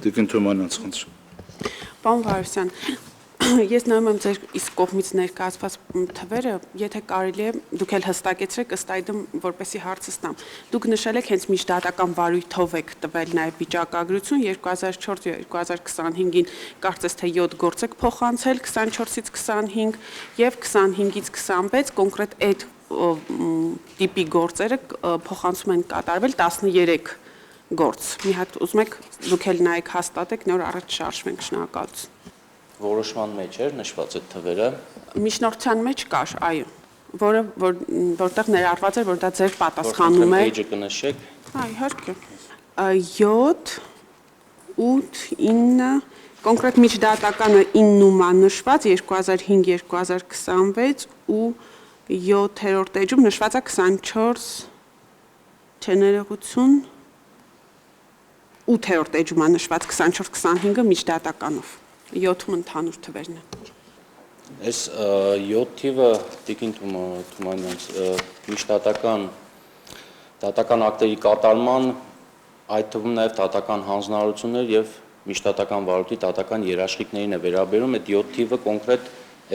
Տիկին Թումանյանց խնդրեմ։ Պարոն Վարդասյան, ես նայում եմ ձեր իսկ կողմից ներկայացված թվերը, եթե կարելի է դուք էլ հստակեցրեք ըստ այդմ, որպեսզի հարցը ստամ։ Դուք նշել եք հենց միջդատական վարույթով եք տվել նաև վիճակագրություն 2004-2025-ին կարծես թե 7 գործ եք փոխանցել 24-ից 25 եւ 25-ից 26 կոնկրետ այդ տիպի գործերը փոխանցում են կատարվել 13 գործ։ Մի հատ ուզում եք դուք էլ նայեք հաստատեք, նոր առաջ շարժվենք, շնորհակալություն։ Որոշման մեջ էր նշված այդ թվերը։ Միջնորդության մեջ կար, այո, որտեղ ներառված էր, որ դա ձեր պատասխանում է։ Էջը կնշեք։ Իհարկե։ 7 8 9 կոնկրետ միջդատականը 9-ում նշված 2005-2026 ու 7-րդ էջում նշված է 24 չներողություն 8-րդ էջում նշված 24-25-ը միջդատականով 7-ում ընդհանուր թվերն են։ Այս 7 թիվը Տիկին Թումանյանց միջդատական ակտերի կատարման, այդ թվում նաև դատական հանձնարարություններ եւ միջդատական վարույթի դատական երաշխիքներին է վերաբերում, այդ 7 թիվը կոնկրետ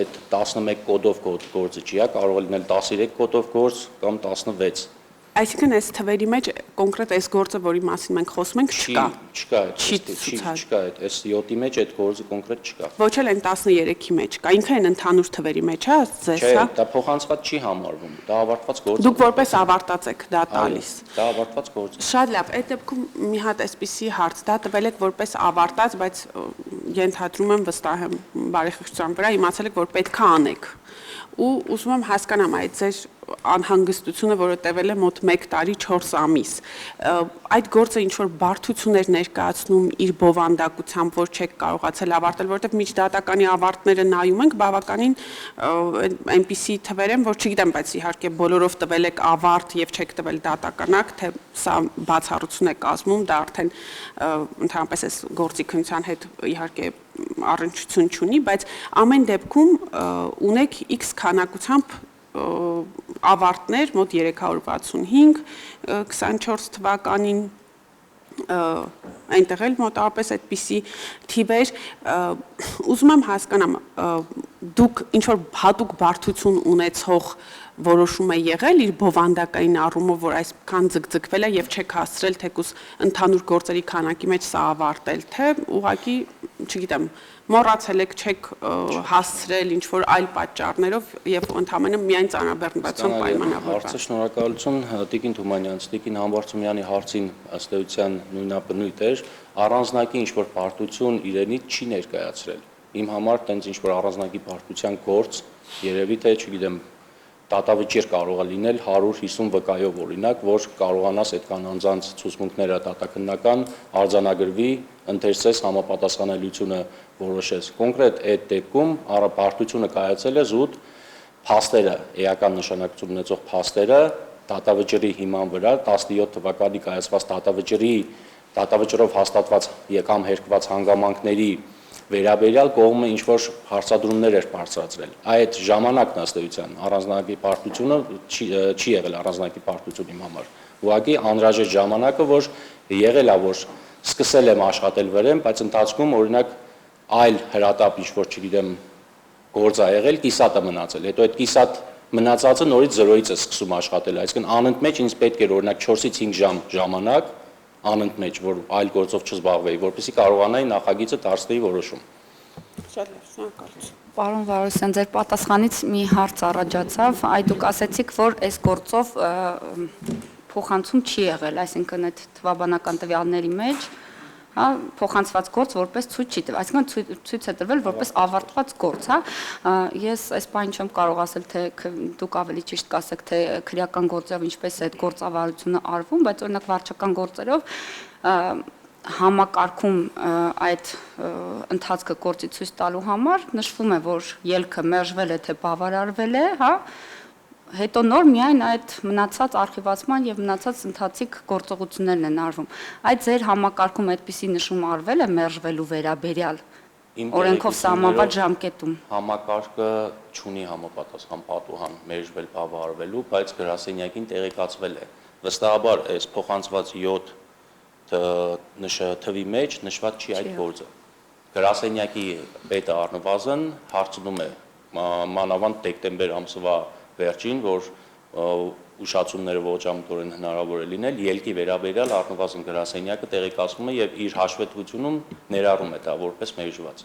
այդ 11 կոդով գործը չի, կարող է լինել 13 կոդով գործ կամ 16։ Այսինքն այս թվերի մեջ կոնկրետ այս գործը, որի մասին մենք խոսում ենք, չկա։ Չկա, այս 7-ի մեջ այդ գործը կոնկրետ չկա։ Ոչ էլ այն 13-ի մեջ կա, ինքը այն ընդհանուր թվերի մեջ է, ձեզ, հա։ Դա փոխանցված չի համարվում, դա ավարտված գործ է։ Դուք որպես ավարտած եք դա տալիս։ Դա ավարտված գործ է։ Շատ լավ, այդ դեպքում մի հատ այսպիսի հարց, դա տվել եք որպես ավարտած, բայց ենթադրում եմ վստահ եմ բարեխիղճության վրա իմացել եք, որ պետք է անեք։ Ու ուզում եմ հասկանամ այդ ձեր անհանգստությունը, որը տևել է մոտ 1 տարի 4 ամիս։ Այդ գործը ինչ որ բարդություններ ներկայացնում իր բովանդակությամբ, որ չեք կարողացել ավարտել, որովհետև միջդատականի ավարտները նայում ենք, բավականին այնպիսի թվեր են, որ չգիտեմ, բայց իհարկե բոլորով տվել եք ավարտ եւ չեք տվել դատականակ, թե սա բացառություն է կազմում, դա արդեն ընդհանրապես այս գործի քննության հետ իհարկե առնչություն չունի, բայց ամեն դեպքում ունեք X քանակությամբ ավարտներ, մոտ 365, 24 թվականին այնտեղ էլ մոտավորապես այդպիսի թիվեր, ուզում եմ հասկանամ, դուք ինչ-որ հատուկ բարդություն ունեցող որոշում է եղել իր բովանդակային առումով, որ այսքան ձգձգվել է եւ չեք հասցրել թեկուզ ընդհանուր գործերի քանակի մեջ սա ավարտել, թե ուղղակի, չգիտեմ, մոռացել եք, չեք հասցրել ինչ-որ այլ պատճառներով եւ ընդհանրապես միայն ծանրաբեռնվածության պայմանավորված։ Հարցը շնորհակալություն Տիկին Թումանյանց, Տիկին Համբարձումյանի հարցին ըստ էության նույնաբնույթ էր, առանձնակի ինչ-որ բարդություն իրենից չի ներկայացրել։ Իմ համար տենց ինչ-որ առանձնակի բարդության գործ երևի թե, չգիտեմ, դատավճիռ կարող է լինել 150 վկայով օրինակ, որ կարողանաս այդքան անձանց ցուցմունքները դատաքննական արձանագրվի, ընթերցես համապատասխանելիությունը որոշես։ Կոնկրետ այդ դեպքում պարտությունը կայացել է զուտ փաստերը, էական նշանակություն ունեցող փաստերը դատավճիռի հիման վրա 17 թվականի կայացված դատավճիռով հաստատված կամ հերկված հանգամանքների վերաբերյալ կողմը ինչ որ հարցադրումներ էր բարձրացրել։ Այդ ժամանակն ըստ էության առանձնակի պարտությունը չի եղել առանձնակի պարտություն իմ համար։ Ուղղակի անհրաժեշտ ժամանակը, որ եղել է, որ սկսել եմ աշխատել վրեմ, բայց ընթացքում օրինակ այլ հրատապ ինչ որ չգիտեմ գործ ա եղել, կիսատ է մնացել։ Հետո այդ կիսատ մնացածը նորից 0-ից է սկսում աշխատել, այսինքն անընդմեջ ինձ պետք էր օրինակ 4-ից 5 ժամ ժամանակ անընդմեջ, որ այլ գործով չզբաղվեի, որպեսզի կարողանայի նախագիծը դարձնել որոշում։ Շատ լավ, շնորհակալություն։ Պարոն Վարոսյան, ձեր պատասխանից մի հարց առաջացավ, այ դուք ասացիք, որ այս գործով փոխանցում չի եղել, այսինքն այդ թվաբանական տվյալների մեջ, հա, փոխանցված գործ որպես ցույց չի տվել, այսինքն ցույց է տրվել որպես ավարտված գործ, հա։ Ես այս բանը չեմ կարող ասել, թե դուք ավելի ճիշտ կասեք, թե քրեական գործերով ինչպես է այդ գործավարությունը արվում, բայց օրինակ վարչական գործերով համակարգում այդ ընթացքը գործի ցույց տալու համար նշվում է, որ ելքը մերժվել է, թե բավարարվել է, հա, հետո նոր միայն այդ մնացած արխիվացման եւ մնացած ընթացիկ գործողություններն են արվում։ Այդ ձեր համակարգում այդպիսի նշում արվել է մերժվելու վերաբերյալ օրենքով սահմանված ժամկետում։ Համակարգը չունի համապատասխան պատուհան մերժվել բավարարվելու, բայց գրասենյակին տեղեկացվել է։ Վստահաբար այս փոխանցված 7 թվի մեջ նշված չի այդ գործը։ Գրասենյակի պետը առնվազն հարցնում է մանավանդ դեկտեմբեր ամսվա վերջին, որ ուշացումները ոչամտորեն հնարավոր է լինել, ելքի վերաբերյալ առնվազն գրասենյակը տեղեկացվում է եւ իր հաշվետվությունում ներառում է դա որպես մերժված։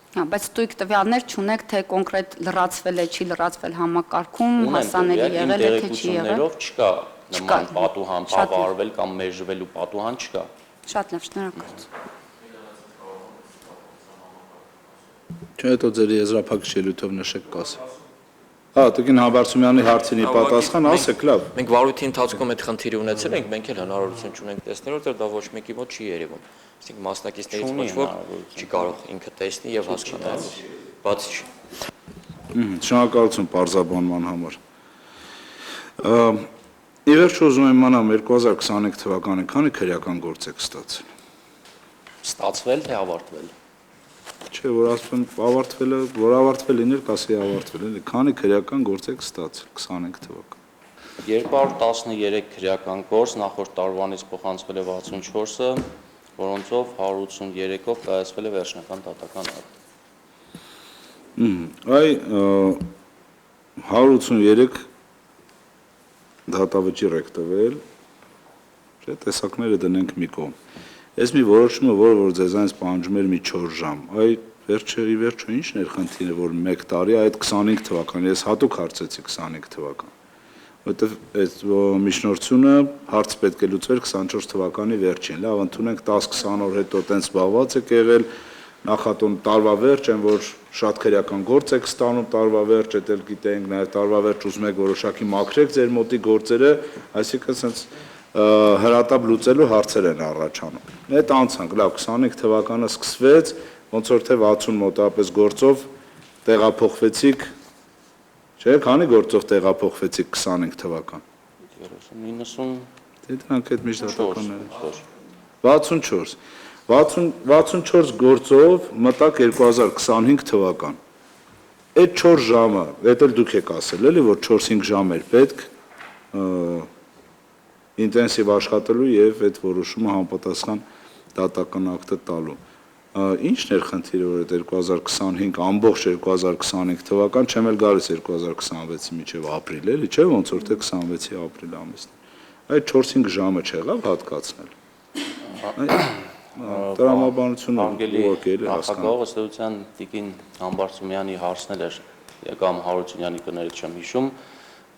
Հա, բայց դուք տվյալներ չունեք, թե կոնկրետ լրացվել է, չի լրացվել համակարգում, հասանելի եղել է, թե չի եղել։ Չկա նման պատուհան, բավարարվել կամ մերժվելու պատուհան չկա։ Շատ լավ, շնորհակալություն։ Չէ, հետո ձեր եզրափակիչ ելույթով նշեք կասեք։ Հա, Տիկին Համբարձումյանի հարցինի պատասխան ասեք, լավ։ Մենք վարույթի ընթացքում այդ խնդիրը ունեցել ենք, մենք էլ հնարավորություն չունենք տեսնել, որտեղ դա ոչ մեկի մոտ չի երևում։ Այսինքն մասնակիցներից ոչ ոք չի կարող ինքը տեսնի եւ հասկանալ։ Բացի Շնորհակալություն պարզաբանման համար։ Ի վերջո ուզում եմ իմանամ 2025 թվականի քանի քրեական գործ եք ստացել։ Ստացվել թե ավարտվել։ Չէ, որ ասում ավարտվել է, որ ավարտվել լիներ, կասեի ավարտվել, էլի քանի քրեական գործ եք ստացել 25 թվական։ 213 քրեական գործ նախորդ տարվանից փոխանցվել է 64-ը, որոնցով 183-ով կայացվել է վերջնական դատական ակտ։ Այ 183 դատավճիռ եք տվել, չէ, տեսակները դնենք մի կողմ։ Ես մի որոշումը, որ ձեզանից պահանջում էր մի 4 ժամ, այ վերջը ի՞նչն էր խնդիրը, որ 1 տարի այդ 25 թվական, ես հատուկ հարցեցի 25 թվական, որովհետև այդ միջնորդությունը հարց պետք է լուծվեր 24 թվականի վերջին, լավ, ընդունենք 10-20 օր հետո տենց զբաղված եք եղել, նախատոն տարվա վերջ են, որ շատ քրեական գործ եք ստանում տարվա վերջ, դա էլ գիտենք, նաև տարվա վերջ ուզում եք որոշակի մաքրեք ձեր մոտի գործերը, այսինքն sense հրատապ լուծելու հարցեր են առաջանում։ Այդ անցանք, լավ, 25 թվականը սկսվեց, ոնց որ թե 60 մոտավորապես գործով տեղափոխվեցիք, չէ՞, քանի գործով տեղափոխվեցիք 25 թվական։ 90 Դե դրանք այդ միջդատականները։ 64 գործով մտակ 2025 թվական։ Այդ 4 ժամը, դա էլ դուք եք ասել, էլի, որ 4-5 ժամ էր պետք ինտենսիվ աշխատելու եւ այդ որոշումը համապատասխան դատական ակտը տալու։ Ինչն էր խնդիրը, որ այդ 2025 ամբողջ 2025 թվական, չեմ էլ գալիս 2026-ի միջև ապրիլ, էլի, չէ՞, ոնց որ թե 26-ի ապրիլ ամիսն։ Այդ 4-5 ժամը չեղավ հատկացնել։ Տրամաբանությունը ուղղակի էլի հասկանալ։ ըստ էության Տիկին Համբարձումյանի հարցնել էր կամ Հարությունյանի կներեք չեմ հիշում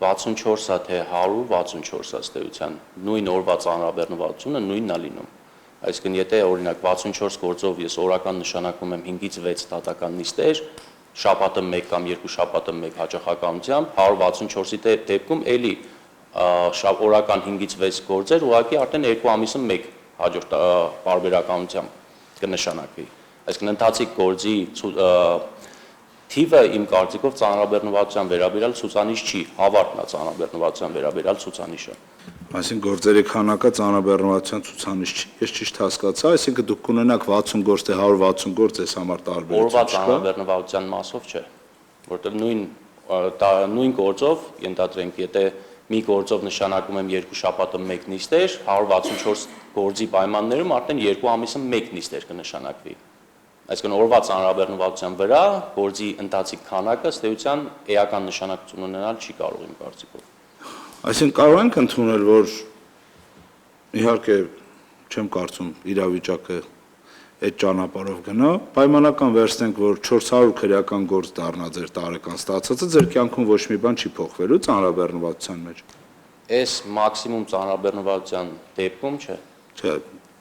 64-ա թե 164-ա ըստ էության նույն օրվա ծանրաբեռնվածությունը նույնն է լինում։ Այսինքն եթե օրինակ 64 գործով ես օրական նշանակում եմ 5-ից 6 դատական նիստեր, շաբաթը 1 կամ 2 շաբաթը 1 հաճախականությամբ, 164-ի դեպքում էլի օրական 5-ից 6 գործեր ուղղակի արդեն 2 ամիսը 1 հաջորդ պարբերականությամբ կնշանակվի։ Այսինքն ընթացիկ գործի թիվը իմ կարծիքով ծանրաբեռնվածության վերաբերյալ ցուցանիշ չի, հավարտն է ծանրաբեռնվածության վերաբերյալ ցուցանիշը։ Այսինքն գործերի քանակը ծանրաբեռնվածության ցուցանիշ չի։ Ես ճիշտ հասկացա, այսինքն դուք կունենաք 60 գործ թե 160 գործ այս համար տարբերություն Օրվա չկա։ ծանրաբեռնվածության մասով չէ, որտեղ նույն գործով ենթադրենք, եթե մի գործով նշանակում եմ 2 շաբաթը 1 նիստեր, 164 գործի պայմաններում արդեն 2 ամիսը 1 նիստեր կնշանակվի։ Այսինքն օրվա ծանրաբեռնվածության վրա գործի ընթացիկ քանակը ըստ էության էական նշանակություն ունենալ չի կարող իմ կարծիքով։ Այսինքն կարող ենք ընդունել, որ իհարկե չեմ կարծում իրավիճակը այդ ճանապարհով գնա, պայմանական վերցնենք, որ 400 քրեական գործ դառնա ձեր տարեկան ստացածը, ձեր կյանքում ոչ մի բան չի փոխվելու ծանրաբեռնվածության մեջ։ Այս մաքսիմում ծանրաբեռնվածության դեպքում չէ։ Չէ,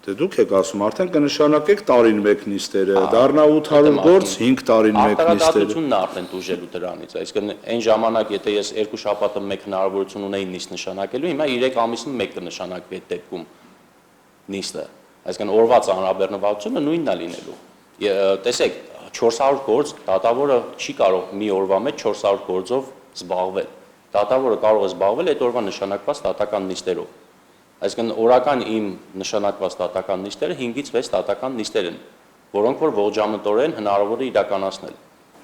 դե դուք եք ասում, արդեն կնշանակեք տարին 1 նիստերը, դառնա 800 գործ 5 տարին 1 նիստերը։ Արտարադատությունն է արդեն դուժելու դրանից, այսինքն այն ժամանակ, եթե ես 2 շաբաթը 1 հնարավորություն ունեի նիստ նշանակելու, հիմա 3 ամիսում 1 կնշանակվի այդ դեպքում նիստը։ Այսինքն օրվա ծանրաբեռնվածությունը նույնն է լինելու։ Տեսեք, 400 գործ դատավորը չի կարող մի օրվա մեջ 400 գործով զբաղվել։ Դատավորը կարող է զբաղվել այդ օրվա նշանակված դատական նիստերով։ Այսինքն օրական իմ նշանակված դատական նիստերը 5-ից 6 դատական նիստեր են, որոնք որ ողջամտորեն հնարավոր է իրականացնել։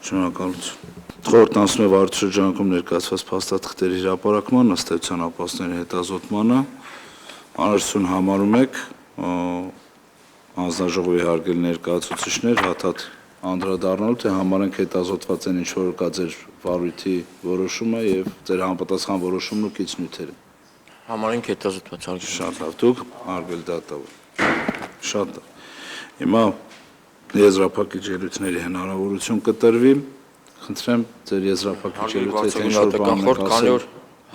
Շնորհակալություն։ Խորհրդանցում է վարչաշրջանում ներկայացված փաստաթղթերի հրապարակման, ըստ էության ապաստների հետազոտմանը, անհրաժեշտություն համարում եք հանձնաժողովի հարգելի ներկայացուցիչներ հաթաթ անդրադառնալու, թե համարենք հետազոտված են ինչ-որ կա ձեր վարույթի որոշումը եւ ձեր համապատասխան որոշումն ու կիցնյութերը։ Համարենք հետազոտված հարգելի։ Շատ լավ, դուք հարգելի դատավոր։ Շատ լավ։ Հիմա եզրափակիչ ելույթների հնարավորություն կտրվի։ Խնդրեմ ձեր եզրափակիչ ելույթը ինչ-որ բան եք քանի ասել։ որ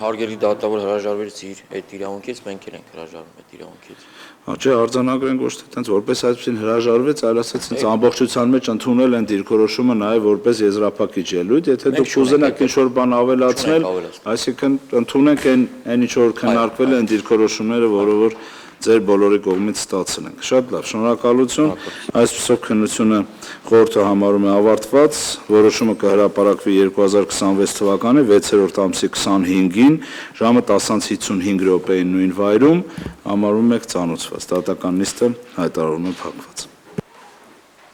հարգելի դատավոր հրաժարվեց իր այդ իրավունքից, մենք էլ ենք հրաժարվում այդ իրավունքից։ Չէ, արձանագրենք ոչ թե տենց որպես այսպեսին հրաժարվեց, այլ ասած ինձ ամբողջության մեջ ընդունել են դիրքորոշումը նաև որպես եզրափակիչ ելույթ, եթե դուք ուզենաք ինչ-որ բան ավելացնել, այսինքն ընդունենք այն ինչ որ քննարկվել են դիրքորոշումները, որը որ ձեր բոլորի կողմից ստացել ենք։ Շատ լավ, շնորհակալություն։ Այսպիսով քննությունը խորհուրդը համարում է ավարտված, որոշումը կհրապարակվի 2026 թվականի 6-րդ ամսի 25-ին ժամը 10:55 նույն վայրում, համարում եք ծանոթված։ Դատական նիստը հայտարարվում է փակված։